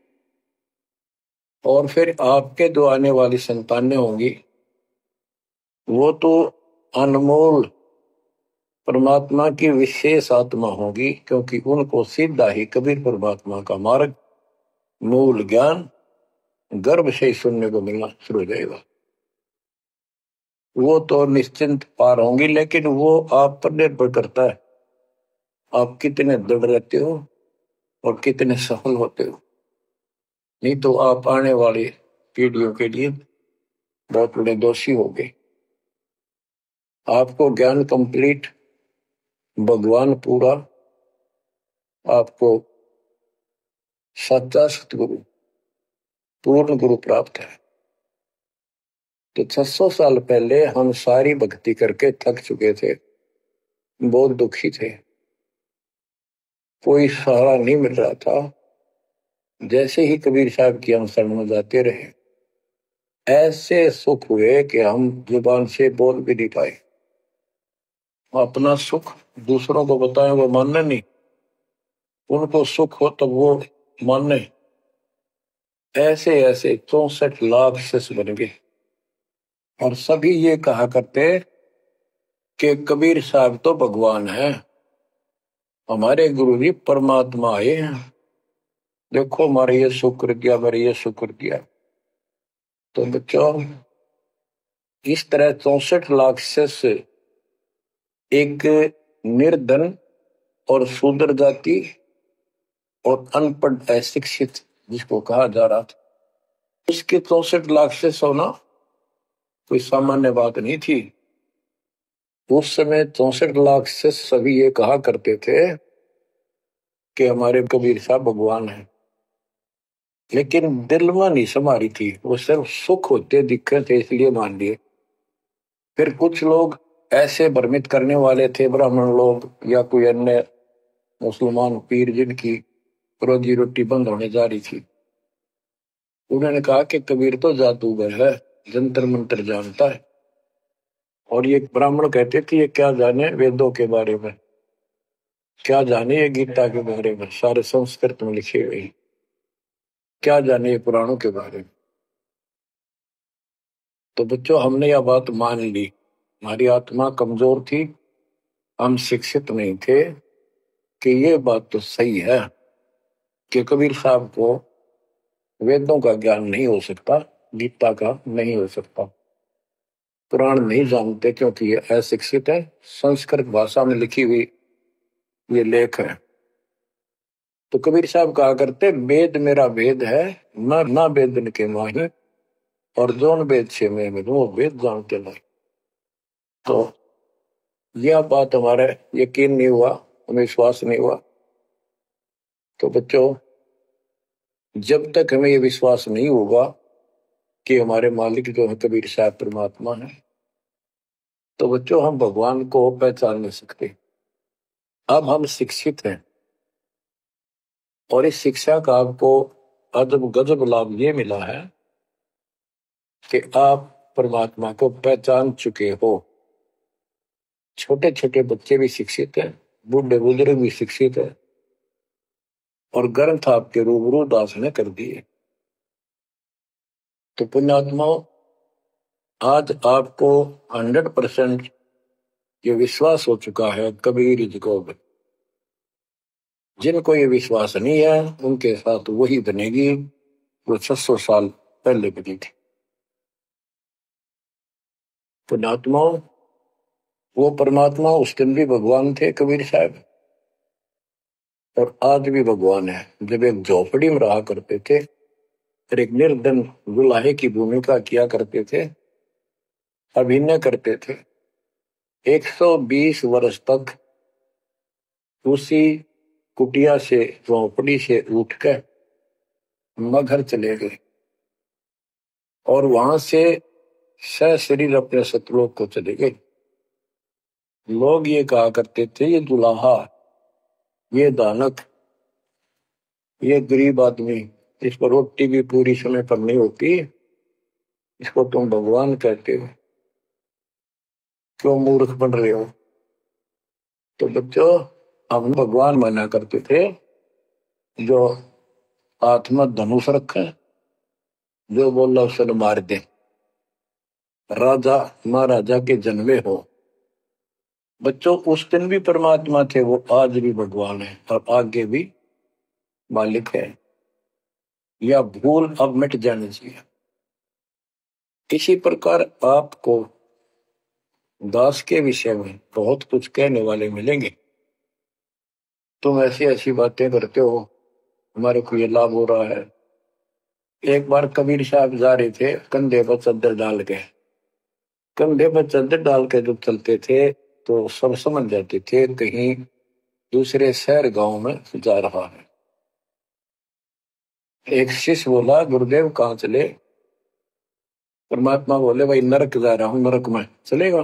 और फिर आपके जो आने वाली संतानें होंगी वो तो अनमोल परमात्मा की विशेष आत्मा होगी, क्योंकि उनको सीधा ही कबीर परमात्मा का मार्ग, मूल ज्ञान गर्भ से ही सुनने को मिलना शुरू हो जाएगा। वो तो निश्चिंत पार होंगी, लेकिन वो आप पर निर्भर करता है आप कितने दृढ़ रहते हो और कितने सफल होते हो। नहीं तो आप आने वाली पीढ़ियों के लिए बहुत बड़े दोषी हो गए। आपको ज्ञान कंप्लीट, भगवान पूरा, आपको सच्चा सतगुरु, पूर्ण गुरु प्राप्त है। तो 600 साल पहले हम सारी भक्ति करके थक चुके थे, बहुत दुखी थे, कोई सहारा नहीं मिल रहा था। जैसे ही कबीर साहब की हम शरण में जाते रहे, ऐसे सुख हुए कि हम जुबान से बोल भी नहीं पाए। अपना सुख दूसरों को बताएं वो मानने नहीं, उनको सुख हो तब वो मानने। ऐसे ऐसे 64 लाख शिष्य बन गए और सभी ये कहा करते कि कबीर साहब तो भगवान है, हमारे गुरु जी परमात्मा आए हैं, देखो हमारे ये शुक्र किया, हमारे ये शुक्र किया। तो बच्चों, इस तरह 64 लाख शिष्य एक निर्धन और शूद्र जाति और अनपढ़ अशिक्षित जिसको कहा जा रहा था, इसके 64 लाख शिष्य होना कोई सामान्य बात नहीं थी। उस समय 64 लाख शिष्य सभी ये कहा करते थे कि हमारे कबीर साहब भगवान हैं, लेकिन दिल में नहीं समारी थी, वो सिर्फ सुख होते दिखे थे इसलिए मान लिए। फिर कुछ लोग ऐसे भ्रमित करने वाले थे, ब्राह्मण लोग या कोई अन्य मुसलमान पीर जिनकी रोजी रोटी बंद होने जा रही थी, उन्होंने कहा कि कबीर तो जादूगर है, जंतर मंत्र जानता है। और ये ब्राह्मण कहते थे ये क्या जाने वेदों के बारे में, क्या जाने ये गीता के बारे में, सारे संस्कृत में लिखे हुए, क्या जाने ये पुराणों के बारे में। तो बच्चों, हमने यह बात मान ली, हमारी आत्मा कमजोर थी, हम शिक्षित नहीं थे कि ये बात तो सही है कि कबीर साहब को वेदों का ज्ञान नहीं हो सकता, गीता का नहीं हो सकता, पुराण नहीं जानते क्योंकि ये अशिक्षित है, संस्कृत भाषा में लिखी हुई ये लेख है। तो कबीर साहब कहा करते वेद मेरा वेद है, ना वेदन के माही, और जोन वेद से मैं मिलूं वो वेद जानते नहीं। तो यह बात हमारा यकीन नहीं हुआ, हमें विश्वास नहीं हुआ। तो बच्चों, जब तक हमें ये विश्वास नहीं होगा कि हमारे मालिक जो है कबीर साहब परमात्मा है, तो बच्चों हम भगवान को पहचान नहीं सकते। अब हम शिक्षित हैं और इस शिक्षा का आपको अजब गजब लाभ ये मिला है कि आप परमात्मा को पहचान चुके हो। छोटे छोटे बच्चे भी शिक्षित हैं, बूढ़े बुजुर्ग भी शिक्षित है, और ग्रंथ आपके रूबरू दास ने कर दिए। तो पुण्यात्माओं, आज आपको 100% ये विश्वास हो चुका है कबीर जी को। जिनको ये विश्वास नहीं है उनके साथ वही बनेगी जो 600 साल पहले बनी थी। पुण्यात्माओं, वो परमात्मा उस दिन भी भगवान थे कबीर साहब, और आज भी भगवान है। जब एक झोपड़ी में रहा करते थे और एक निर्धन दुल्हे की भूमिका किया करते थे, अभिनय करते थे, 120 वर्ष तक उसी कुटिया से, झोपड़ी से उठकर मगहर चले गए और वहां से सशरीर अपने सतलोक को चले गए। लोग ये कहा करते थे ये दुल्हा, ये दानक, ये गरीब आदमी, इस पर रोटी भी पूरी समय पर नहीं होती, इसको तुम भगवान कहते हो, क्यों मूर्ख बन रहे हो। तो बच्चों, हम भगवान माना करते थे जो हाथ में धनुष रखे, जो बोला उसे मार दे, राजा महाराजा के जन्मे हो। बच्चों, उस दिन भी परमात्मा थे, वो आज भी भगवान है और आगे भी मालिक है। या भूल अब मिट जानी चाहिए। इसी प्रकार आपको दास के विषय में बहुत कुछ कहने वाले मिलेंगे। तुम ऐसी ऐसी बातें करते हो, हमारे को ये लाभ हो रहा है। एक बार कबीर साहब जा रहे थे कंधे पर चादर डाल के, कंधे पर चादर डाल के जब चलते थे तो सब समझ जाते थे कहीं दूसरे शहर गांव में जा रहा है। एक शिष्य बोला, गुरुदेव कहाँ चले? परमात्मा बोले, भाई नरक जा रहा हूं, नरक में चलेगा?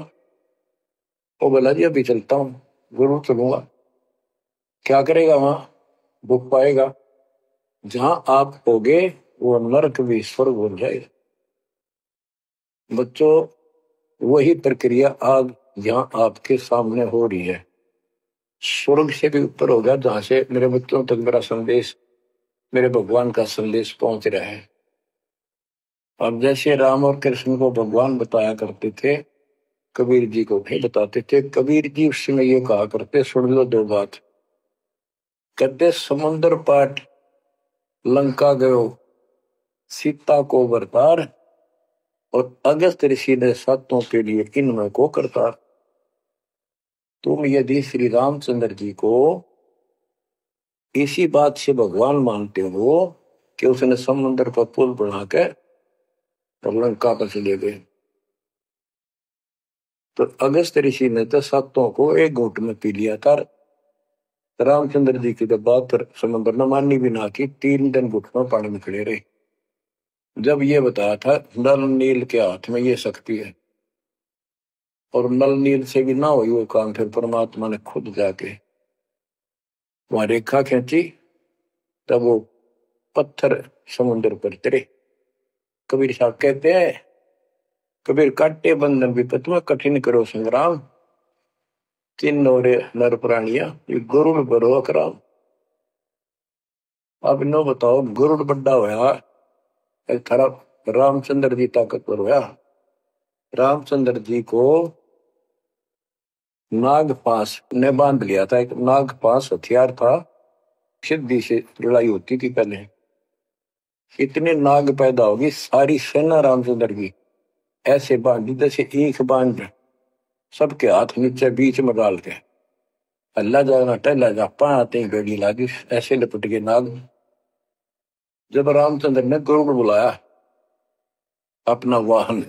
वो बोला, जी अभी चलता हूँ। जरूर चलूंगा। क्या करेगा वहां? भूख पाएगा। जहां आप होगे वो नरक भी स्वर्ग बन जाएगा। बच्चों, वही प्रक्रिया आज यहाँ आपके सामने हो रही है। स्वर्ग से भी ऊपर होगा, जहां से मेरे बच्चों तक मेरा संदेश, मेरे भगवान का संदेश पहुंच रहा है। अब जैसे राम और कृष्ण को भगवान बताया करते थे, कबीर जी को नहीं बताते थे। कबीर जी उस समय ये कहा करते, सुन लो दो बात। कहते, समुद्र पाट लंका गयो सीता को बरतार, और अगस्त ऋषि ने सातों के लिए इनमें को करतार। तुम यदि श्री रामचंद्र जी को इसी बात से भगवान मानते हो कि उसने समुद्र पर पुल बना के और लंका पर चले गए, तो अगस्त ऋषि ने तो सातों को एक घूंट में पी लिया था। रामचंद्र जी की तो बात समुद्र ने माननी भी ना की, 3 दिन घुटनों पानी में खड़े रहे। जब ये बताया था नल नील के हाथ में ये शक्ति है, और नल नील से भी ना हुई वो काम, फिर परमात्मा ने खुद जाके वहां रेखा खींची, तब वो पत्थर समुद्र पर तरे। कबीर साहब कहते हैं, कबीर काटे बंधन विपत में कठिन करो संग्राम, तीन नोरे नर प्राणिया ये गरुड़ बरो अकराम। अब नो बताओ, गरुड़ बड्डा होया, एक थारा रामचंद्र जी ताकतवर होया। रामचंद्र जी को नाग पास ने बांध लिया था। एक नाग पास हथियार था, सिद्धि से लड़ाई होती थी पहले। इतने नाग पैदा होगी, सारी सेना रामचंद्र की ऐसे बांधी जैसे एक बांध, सबके हाथ नीचे बीच में डाल के अल्लाह जाना टहला जा पाते ही गड़ी लागी, ऐसे लपट के नाग। जब रामचंद्र ने गरुड़ बुलाया अपना वाहन,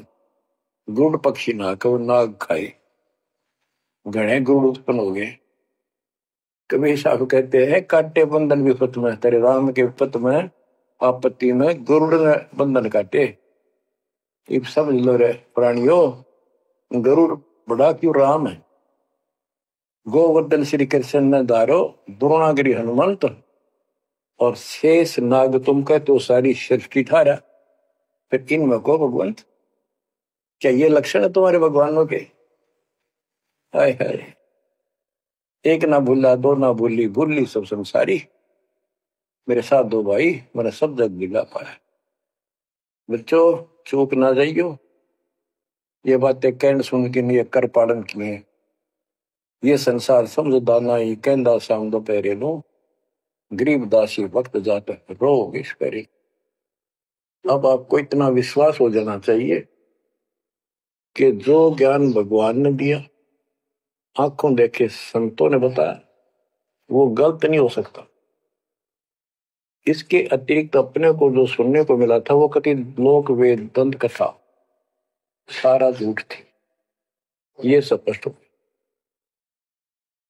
गरुड़ पक्षी ना को नाग खाए, घने गरुड़ उत्पन्न हो गए। कबीर साहब कहते हैं, काटे बंधन विपत में, तेरे राम के विपत में आपत्ति में गरुड़ ने बंधन काटे। ये समझ लो रे प्राणियों, गरुड़ बड़ा क्यों राम है। गोवर्धन श्री कृष्ण ने धारो, द्रोणागिरी हनुमंत, और शेष नाग तुम कहते हो सारी सृष्टि ठारा, फिर इनमें को भगवंत। क्या ये लक्षण है तुम्हारे भगवानों के? हाय हाय, एक ना भूला दो ना भूली, भूली सब संसारी, मेरे साथ दो भाई मैंने सब जग दिला पाया। बच्चों, चूक ना जाइयो, ये बातें कहन सुन के नहीं कर पालन किए। ये संसार समझदाना ही कहंदा शाम दोपहरे नो, गरीब दासी वक्त जाता रो इस करे। अब आपको इतना विश्वास हो जाना चाहिए कि जो ज्ञान भगवान ने दिया, आंखों देखे संतों ने बताया, वो गलत नहीं हो सकता। इसके अतिरिक्त अपने को जो सुनने को मिला था वो कति लोक वेद दंत कथा सारा झूठ थी, ये स्पष्ट हो।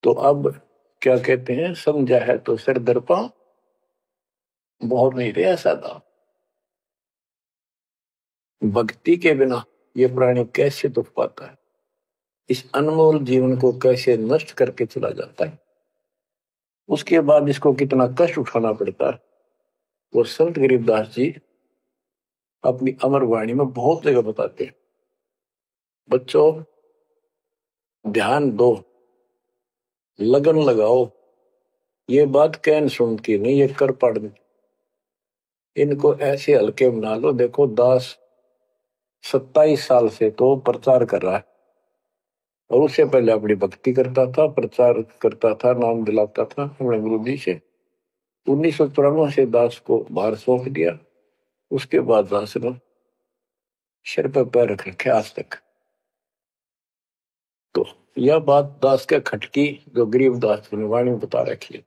तो अब क्या कहते हैं, समझा है तो सिर दर्पा, बहुत नहीं रहा सादा। भक्ति के बिना ये प्राणी कैसे दुख पाता है, इस अनमोल जीवन को कैसे नष्ट करके चला जाता है, उसके बाद इसको कितना कष्ट उठाना पड़ता है, वो संत गरीबदास जी अपनी अमर वाणी में बहुत जगह बताते हैं। बच्चों, ध्यान दो, लगन लगाओ, ये बात कहन सुन के नहीं, ये कर पढ़। इनको ऐसे हल्के बना लो। देखो, दास 27 साल से तो प्रचार कर रहा है, और उससे पहले अपनी भक्ति करता था, प्रचार करता था, नाम दिलाता था अपने गुरु जी से। 1994 से दास को भार सौंप दिया, उसके बाद दास ने सिर पर पैर रख रखे आज तक। तो यह बात दास के खटकी जो गरीब दास की वाणी बता रखी है।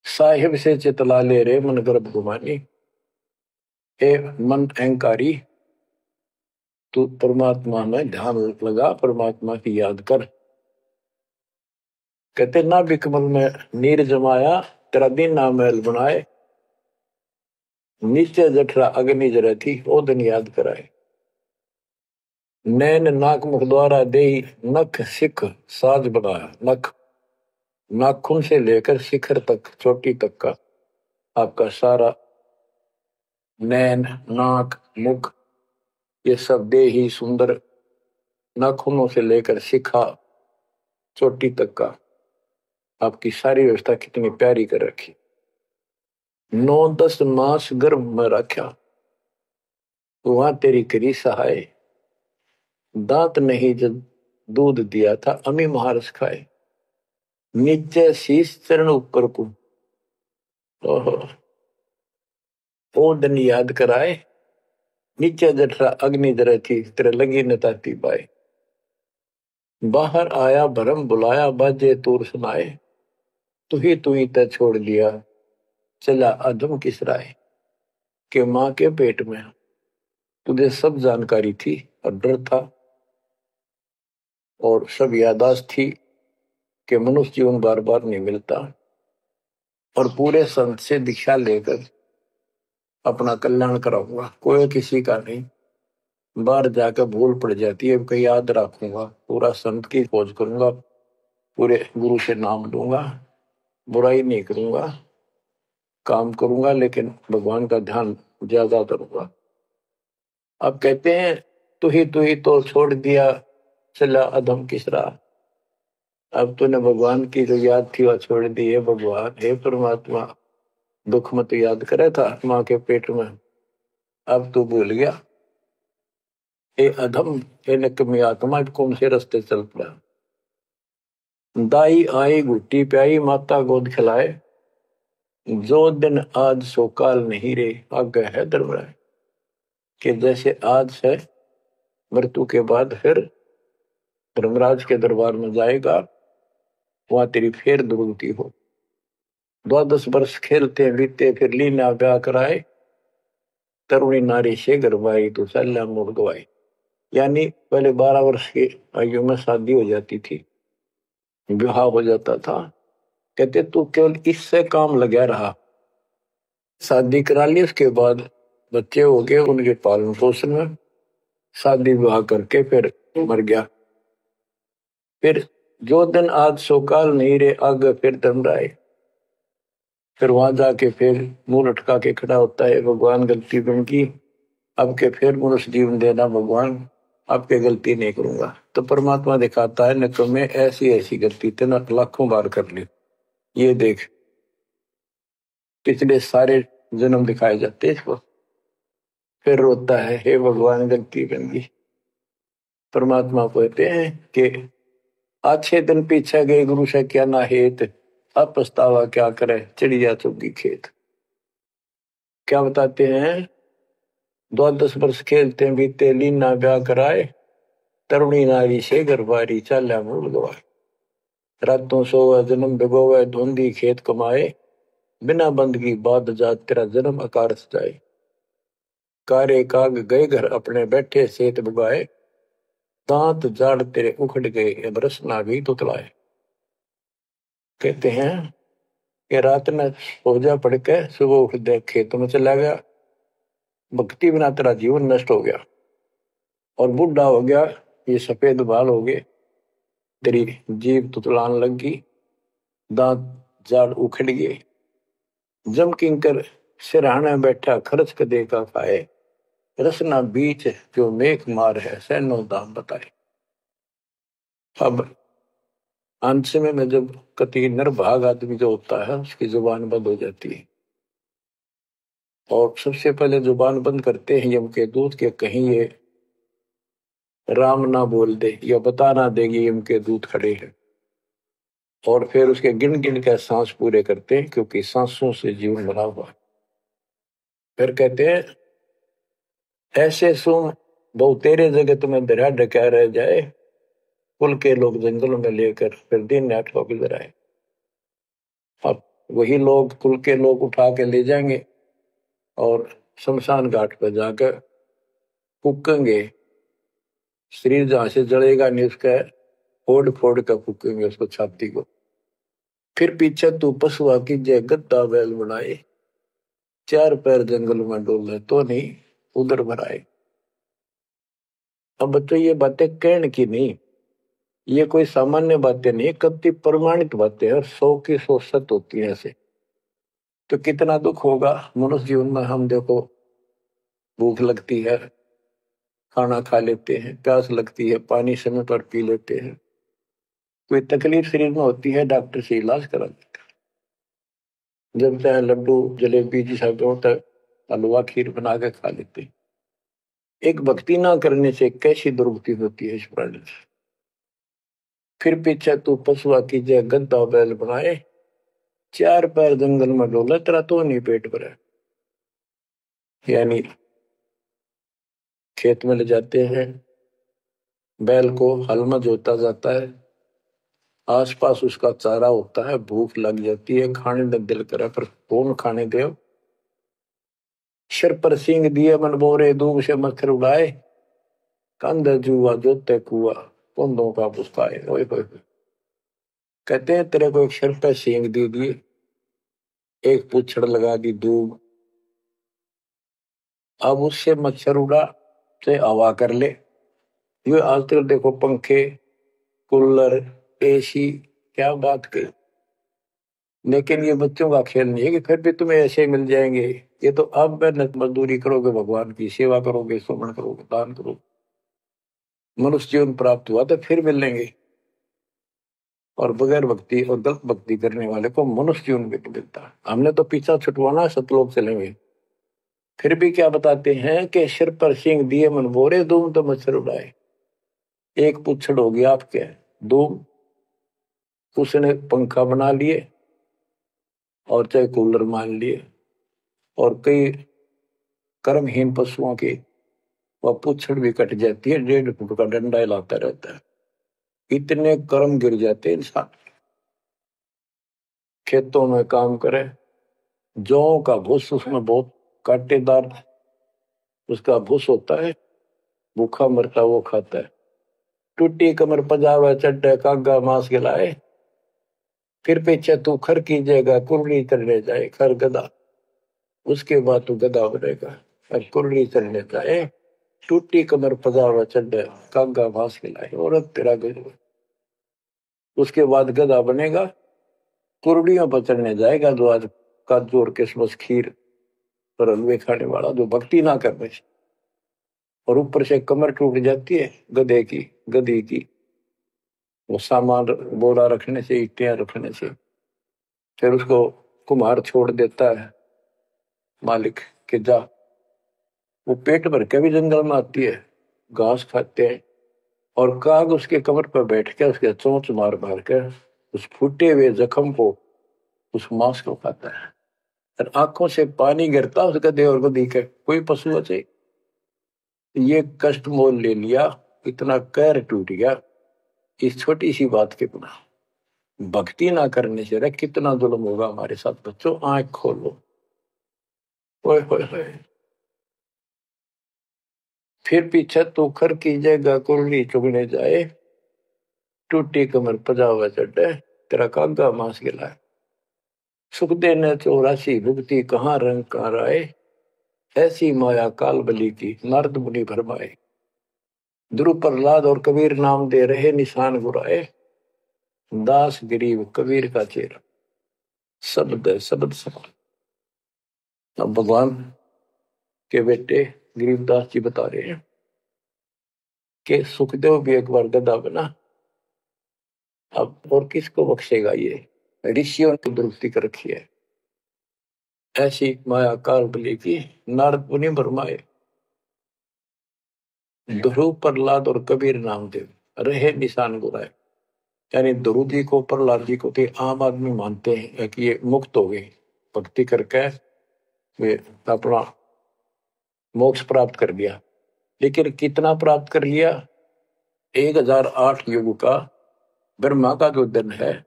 साहिब से चितला ले रे मन गर्भ गुमानी, ए मन अहंकारी तू परमात्मा में ध्यान लगा, परमात्मा की याद कर। कहते ना बिकमल में नीर जमाया, तेरा दिन ना महल बनाए, नीचे जठरा अग्नि जरे थी ओ दिन याद कराए। नैन नाक मुख द्वारा दे नख सिख साज बनाया, नख नाखून से लेकर शिखर तक चोटी तक का आपका सारा नैन नाक मुख ये सब दे ही सुंदर, नाखूनों से लेकर शिखा चोटी तक का आपकी सारी व्यवस्था कितनी प्यारी कर रखी। 9-10 मास गर्भ में रखा, वहां तेरी करी सहाय, दांत नहीं जब दूध दिया था अमी महारस खाए, नीचे शीश चरण ऊपर को ओहो ओ दिन याद कराए, नीचे जठरा अग्नि जरा थी तेरे लगी न ताती पाए। बाहर आया भरम बुलाया बाजे तूर सुनाए, तू ही तय छोड़ दिया चला अधम किस राय। के माँ के पेट में तुझे सब जानकारी थी और डर था और सब यादाश्त थी कि मनुष्य जीवन बार बार नहीं मिलता, और पूरे संत से दीक्षा लेकर अपना कल्याण कराऊंगा, कोई किसी का नहीं। बाहर जाकर भूल पड़ जाती है, कहीं याद रखूंगा, पूरा संत की खोज करूंगा, पूरे गुरु से नाम लूंगा, बुराई नहीं करूंगा, काम करूंगा लेकिन भगवान का ध्यान ज्यादा करूंगा। अब कहते हैं तू ही तो छोड़ दिया चला अधम किस राह। अब तूने भगवान की जो याद थी वह छोड़ दी है। भगवान हे परमात्मा, दुख मत याद करे था माँ के पेट में, अब तू भूल गया। हे अधम, हे निकम्मी आत्मा, कौन से रास्ते चल पड़ा। दाई आई घुट्टी प्याई माता गोद खिलाए, जो दिन आज सो काल नहीं रे आगे है दरबार। कि जैसे आज है मृत्यु के बाद फिर धर्मराज के दरबार में जाएगा, वहां तेरी फिर दुर्गति हो। 12 वर्ष खेलते बीते फिर लीना ब्याह कराए, तरुणी नारी से गरबाई तो सल्ला मोड़ गवाई। यानी पहले 12 वर्ष की आयु में शादी हो जाती थी, विवाह हो जाता था। कहते तू केवल इससे काम लगा रहा, शादी करा ली, उसके बाद बच्चे हो गए, उनके पालन पोषण में शादी विवाह करके फिर मर गया। फिर जो दिन आज सोकाल नहीं रे आगे फिर धर्मराय। फिर वहां जाके फिर मुंह लटका के खड़ा होता है, भगवान गलती उनकी, अब के फिर मनुष्य जीवन देना भगवान, अब के गलती नहीं करूंगा। तो परमात्मा दिखाता है न तुम्हें ऐसी ऐसी गलती तेना लाखों बार कर ली, ये देख पिछले सारे जन्म दिखाए जाते इसको। फिर रोता है हे भगवान गलती बन गई। परमात्मा कहते हैं कि अच्छे दिन पीछे गए गुरु से क्या ना हेत, अब पछतावा क्या करे चिड़िया चुगी खेत। क्या बताते हैं 12 वर्ष खेलते बीते लीना ब्याह कराए, तरुणी नारी से गरबारी चाल्या मूल गवाए। रातों सोवा जन्म भिगोवे धुंधी खेत कमाए, बिना बंदगी बाद जात तेरा जन्म आकार सजाए। कारे काग गए घर अपने बैठे सेत बुगाए, दांत जाड़ तेरे उखड़ गए बरस ना भी तुतलाए। कहते हैं कि रात में सोजा पड़ के सुबह उठ दे खेतों में चला गया, भक्ति बिना तेरा जीवन नष्ट हो गया और बूढ़ा हो गया, ये सफेद बाल हो गए, तेरी जीभ तुतलान लग गई, दांत जाड़ उखड़ गए। जम किंकर सिरहाने बैठा खर्च कदे का खाए, रसना बीच जो मेघ मार है सैनो दाम बताए। अब अंत में जब कति निर्भाग आदमी जो होता है उसकी जुबान बंद हो जाती है, और सबसे पहले जुबान बंद करते हैं यम के दूत के कहीं ये राम ना बोल दे या बता ना देगी यम के दूत खड़े हैं, और फिर उसके गिन गिन के सांस पूरे करते हैं क्योंकि सांसों से जीवन बना हुआ है। फिर कहते हैं ऐसे सुन बहु तेरे जगत में दरिया ढका रह जाए, कुल के लोग जंगलों में लेकर फिर दिन रात को गुजर आए। अब वही लोग कुल के लोग उठा के ले जाएंगे और शमशान घाट पर जाकर फूकेंगे। शरीर जहां से जलेगा नहीं उसका फोड़ फोड़ कर फूकेंगे उसको, छाती को। फिर पीछे तू पशुआ की जय गद्दा बैल बनाए, चार पैर जंगल में डोले तो नहीं उधर भराए। अब बच्चों ये बातें कहने की नहीं, ये कोई सामान्य बातें नहीं, कति प्रमाणित बातें हैं और 100 की 100 सत्य होती है ऐसे। तो कितना दुख होगा मनुष्य जीवन में। हम देखो भूख लगती है खाना खा लेते हैं, प्यास लगती है पानी समय पर पी लेते हैं, कोई तकलीफ शरीर में होती है डॉक्टर से इलाज करा लेते हैं, जब चाहे लड्डू जलेबी जी सब होता है हलवा खीर बना के खा लेते हैं। एक भक्ति ना करने से कैसी दुर्गति होती है इस प्राणी से। फिर पीछे तू पशुआ की जय गद्दा बैल बनाए, चार पैर जंगल में डोला तेरा तो नहीं पेट भरा। यानी खेत में ले जाते हैं बैल को, हल में जोता जाता है, आसपास उसका चारा होता है, भूख लग जाती है, खाने का दिल करे पर कौन खाने दे। सिर पर सींग दिए मन बोरे, दूब से मच्छर उड़ाए, कंध जुआ जोते कुआ, कुंदों का पुस्ताए। ओए होए होए। कहते हैं तेरे को एक सिर पर सींग दे दिए, एक पूछड़ लगा दी दूब, अब उससे मच्छर उड़ा से हवा कर ले। ये आजकल देखो पंखे कूलर एसी, क्या बात कही। लेकिन ये बच्चों का खेल नहीं है कि फिर भी तुम्हें ऐसे मिल जाएंगे। ये तो अब मेहनत मजदूरी करोगे, भगवान की सेवा करोगे, सुमन करोगे, दान करोगे, मनुष्य जीवन प्राप्त हुआ तो फिर मिलेंगे। और बगैर भक्ति और गलत भक्ति करने वाले को मनुष्य जीवन भी नहीं मिलता। हमने तो पीछा छुटवाना, सतलोक चलेंगे। फिर भी क्या बताते हैं कि सिर पर सींग दिए मन बोरे, दूम तो मच्छर उड़ाए। एक पुच्छड़ हो गया आपके दूम, उसने पंखा बना लिए और चाहे कूलर मान लिए, और कई कर्महीन पशुओं की वह पुच्छड़ भी कट जाती है, 1.5 फुट का डंडा हिलाता रहता है। इतने कर्म गिर जाते हैं इंसान। खेतों में काम करे, जौ का भूस उसमें बहुत कांटेदार उसका भूस होता है, भूखा मरता वो खाता है। टूटी कमर पजावा चड्डे कागा मांस खिलाए, फिर पीछे तू खर कीजिएगा कुर्री करने जाए, खर गधा। उसके बाद तू गधा बनेगा और कुर्री करने जाए, टूटी कमर पजावा चड्डे कागा मांस खिलाए, और तेरा गधा। उसके बाद गधा बनेगा, कुर्डियों पर चढ़ने जाएगा, जो आज काजू और किशमिश खीर और हलवे खाने वाला, जो भक्ति ना करने से। और ऊपर से कमर टूट जाती है गधे की गधी की, वो सामान बोरा रखने से, ईटियां रखने से। फिर उसको कुम्हार छोड़ देता है मालिक के जा, वो पेट भर के भी जंगल में आती है, घास खाते हैं, और काग उसके कमर पर बैठ के उसके चोंच मार मार कर उस फूटे हुए जख्म को, उस मांस को खाता है। और आंखों से पानी गिरता उस गधे और गधी के, कोई पशु से ये कष्ट मोल ले लिया, इतना कहर टूट गया इस छोटी सी बात के बिना। भक्ति ना करने से रे कितना जुल्म होगा हमारे साथ। बच्चों आंख खोलो। ओए होए होए। फिर पीछे तो खर कीजिएगा कुर्ली चुगने जाए, टूटी कमर पजावा चढ़े, तेरा कागा मांस गिलाए। सुख देने 84 भुगती कहाँ रंग कहाँ राय, ऐसी माया काल बली की नारद मुनि भरमाए। ध्रुव प्रहलाद और कबीर नाम दे रहे निशान गुराए, दास गरीब कबीर का चेहरा, शब्द है शब्द समान। अब भगवान के बेटे गरीबदास जी बता रहे हैं कि सुखदेव भी एक बार गधा बना, अब और किसको बख्शेगा। ये ऋषियों ने दुरुक्ति कर रखी है, ऐसी माया काल बली की नारद मुनि भरमाए। ध्रुव प्रहलाद और कबीर नामदेव रहे निशान गुराए। यानी ध्रुव जी को प्रहलाद जी को तो आम आदमी मानते हैं कि ये मुक्त हो गए भक्ति करके, वे अपना मोक्ष प्राप्त कर लिया। लेकिन कितना प्राप्त कर लिया? 1008 युग का ब्रह्मा का जो दिन है,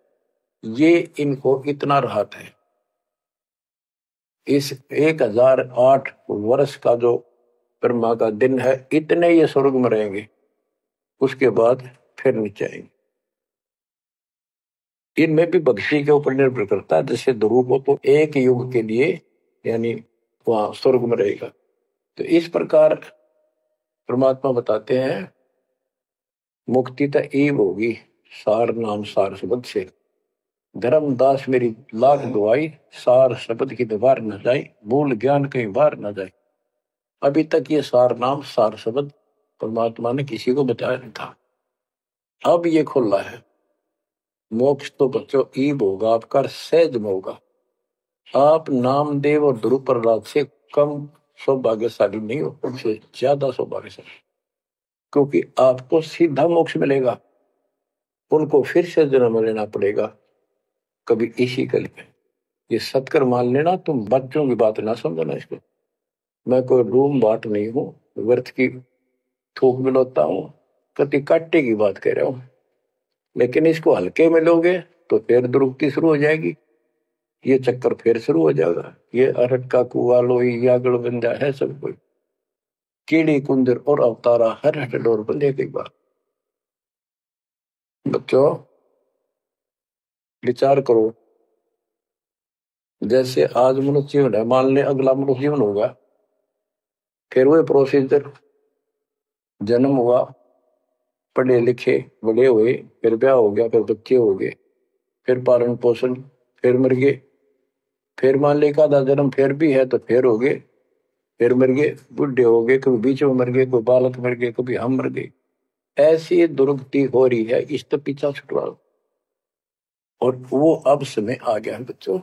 ये इनको इतना राहत है। इस 1008 वर्ष का जो ब्रह्मा का दिन है, इतने ये स्वर्ग में रहेंगे, उसके बाद फिर नीचे आएंगे। इनमें भी भक्ति के ऊपर निर्भर करता है। जैसे ध्रुव को तो एक युग के लिए यानी वहां स्वर्ग में रहेगा। तो इस प्रकार परमात्मा बताते हैं मुक्ति तो ईब होगी सार नाम सार शब्द से। धर्मदास मेरी लाख दुआई, सार शब्द की दीवार न जाए, भूल ज्ञान कहीं बाहर न जाए। अभी तक ये सार नाम सार शब्द परमात्मा ने किसी को बताया नहीं था, अब ये खुला है। मोक्ष तो बच्चों ईब होगा आपका, सहज में होगा। आप नामदेव और ध्रुव प्रहलाद से कम सौभाग्यशाली नहीं हो, उनसे ज्यादा सौभाग्यशाली, क्योंकि आपको सीधा मोक्ष मिलेगा। उनको फिर से जन्म लेना पड़ेगा कभी इसी कल में। ये सत्कर मान लेना, तुम बच्चों की बात ना समझना इसको। मैं कोई रूम बाट नहीं हूं, व्यर्थ की थूक मिलोता हूं, कति काटे की बात कह रहा हूं। लेकिन इसको हल्के में लोगे तो फिर दुरुक्ति शुरू हो जाएगी, ये चक्कर फिर शुरू हो जाएगा। ये अरट का कुआ लोई यागड़ बंदा है सब कोई, कीड़ी कुंदर और अवतारा हर हट डोर बंदे की बात। बच्चों विचार करो, जैसे आज मनुष्य जीवन है, मान ले अगला मनुष्य जीवन होगा, फिर वो प्रोसीजर, जन्म हुआ, पढ़े लिखे बड़े हुए, फिर ब्याह हो गया, फिर बच्चे हो गए, फिर पालन पोषण, फिर मर गए, फिर मान ले का जन्म फिर भी है तो फिर हो गए, फिर मर गए, बुढ़े हो गए, कभी बीच में मर गए, कोई बालक मर गए, कभी हम मर गए। ऐसी दुर्गति हो रही है, इस तो पीछा छुटवाओ। और वो अब समय आ गया है बच्चों,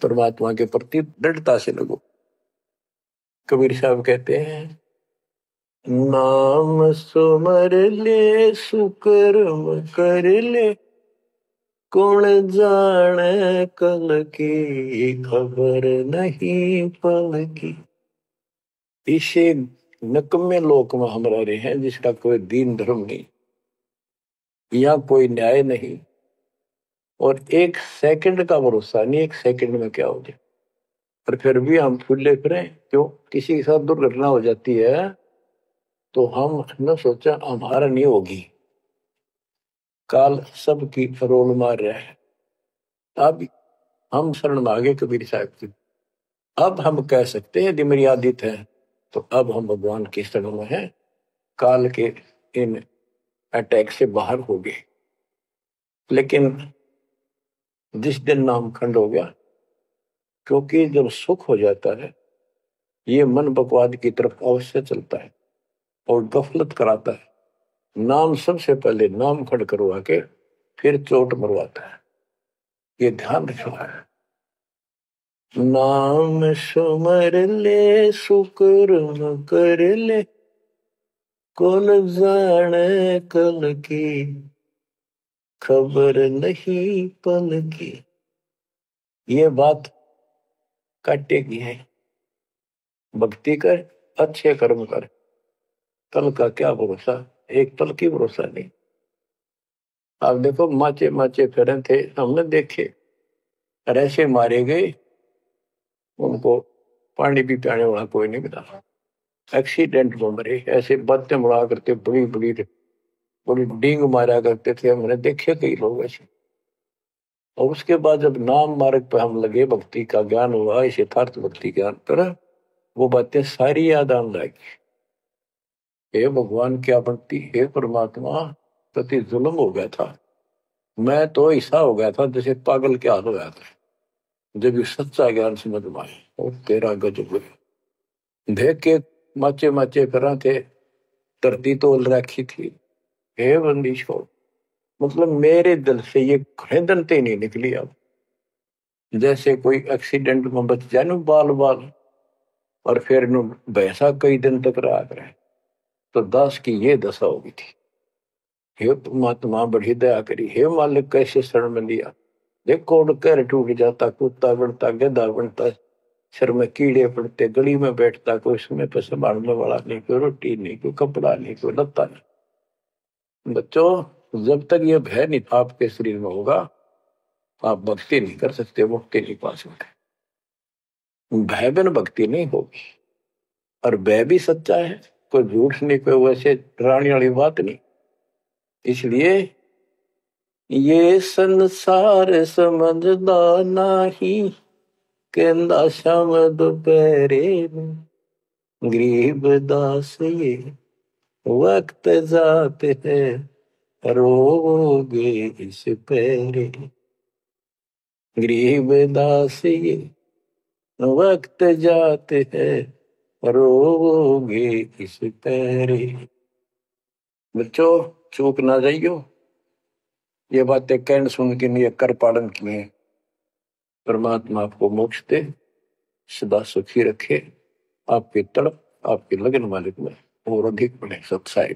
परमात्मा के प्रति दृढ़ता से लगो। कबीर साहब कहते हैं, नाम सुमर ले सुकर्म कर ले, कौन जाने कल की खबर नहीं पल की। इसे नकम्मे लोक में हम रह रहे हैं, जिसका कोई दीन धर्म नहीं, यहाँ कोई न्याय नहीं, और एक सेकंड का भरोसा नहीं, एक सेकंड में क्या हो जाए। और फिर भी हम फुले फिरें, क्यों? किसी के साथ दुर्घटना हो जाती है तो हम न सोचा हमारा नहीं होगी, काल सबकी रोल मार रहा है। अब हम शरण मांगे कबीर साहब की, अब हम कह सकते हैं यदि मेरी आदित है तो अब हम भगवान की शरण में हैं, काल के इन अटैक से बाहर हो गए। लेकिन जिस दिन नाम खंड हो गया, क्योंकि जब सुख हो जाता है ये मन बकवाद की तरफ अवश्य चलता है और गफलत कराता है। नाम सबसे पहले नाम खड़ करवा के फिर चोट मरवाता है, ये ध्यान रखना है। नाम सुमर ले सुकर्म कर ले, कौन जाने कल की खबर नहीं पल की। ये बात काटेगी है, भक्ति कर, अच्छे कर्म कर, कल का क्या भरोसा, एक पल की भरोसा नहीं। आप देखो माचे माचे फिरे थे, हमने देखे और ऐसे मारे गए, उनको पानी भी पियाने वाला कोई नहीं मिला, एक्सीडेंट में मरे। ऐसे बातें मुड़ा करते बड़ी बड़ी बड़ी डींग मारा करते थे, हमने देखे कई लोग ऐसे। और उसके बाद जब नाम मार्ग पे हम लगे, भक्ति का ज्ञान हुआ, इस यथार्थ भक्ति ज्ञान पर, वो बातें सारी याद आने लगी। हे भगवान क्या भक्ति, हे परमात्मा, प्रति जुल्म हो गया था, मैं तो ऐसा हो गया था जैसे पागल के हाल हो गया था। जब ये सच्चा ज्ञान समझ में आए और तेरा गजब देख के माचे माचे करा थे, धरती तोल रखी थी। हे बंदिश हो, मतलब मेरे दिल से ये खरीदनते नहीं निकली। अब जैसे कोई एक्सीडेंट में बच जाए ना बाल बाल, और फिर भैंसा कई दिन तक रहा करे, तो दास की ये दशा होगी थी। हे परमात्मा बड़ी दया करी, हे मालिक कैसे शरण में लिया। देखो कर टूट जाता, कुत्ता बनता, गधा बनता, सिर में कीड़े पड़ते, गली में बैठता, कोई समय पर संभालने वाला नहीं, कोई रोटी नहीं, कोई कपड़ा नहीं, कोई लत्ता नहीं। बच्चों, जब तक ये भय नहीं आपके शरीर में होगा, आप भक्ति नहीं कर सकते, मुक्ति नहीं पा सकते। भय बिन भक्ति नहीं होगी। और भय भी सच्चा है, कोई झूठ नहीं, कोई वैसे डराने वाली बात नहीं। इसलिए ये संसार समझदा नहीं, कहंदा शाम दोपहरे गरीब दास ये वक्त जाते है, रोगे इस पैरे। गरीब दास ये वक्त जाते हैं, रोगे इस पैरे। बच्चों, चूक ना जाइयो, ये बातें कहन सुन के नहीं कर पालन किए। परमात्मा आपको मोक्ष दे, सदा सुखी रखे, आपकी तड़प आपके लगन मालिक में और अधिक बने सत्साई।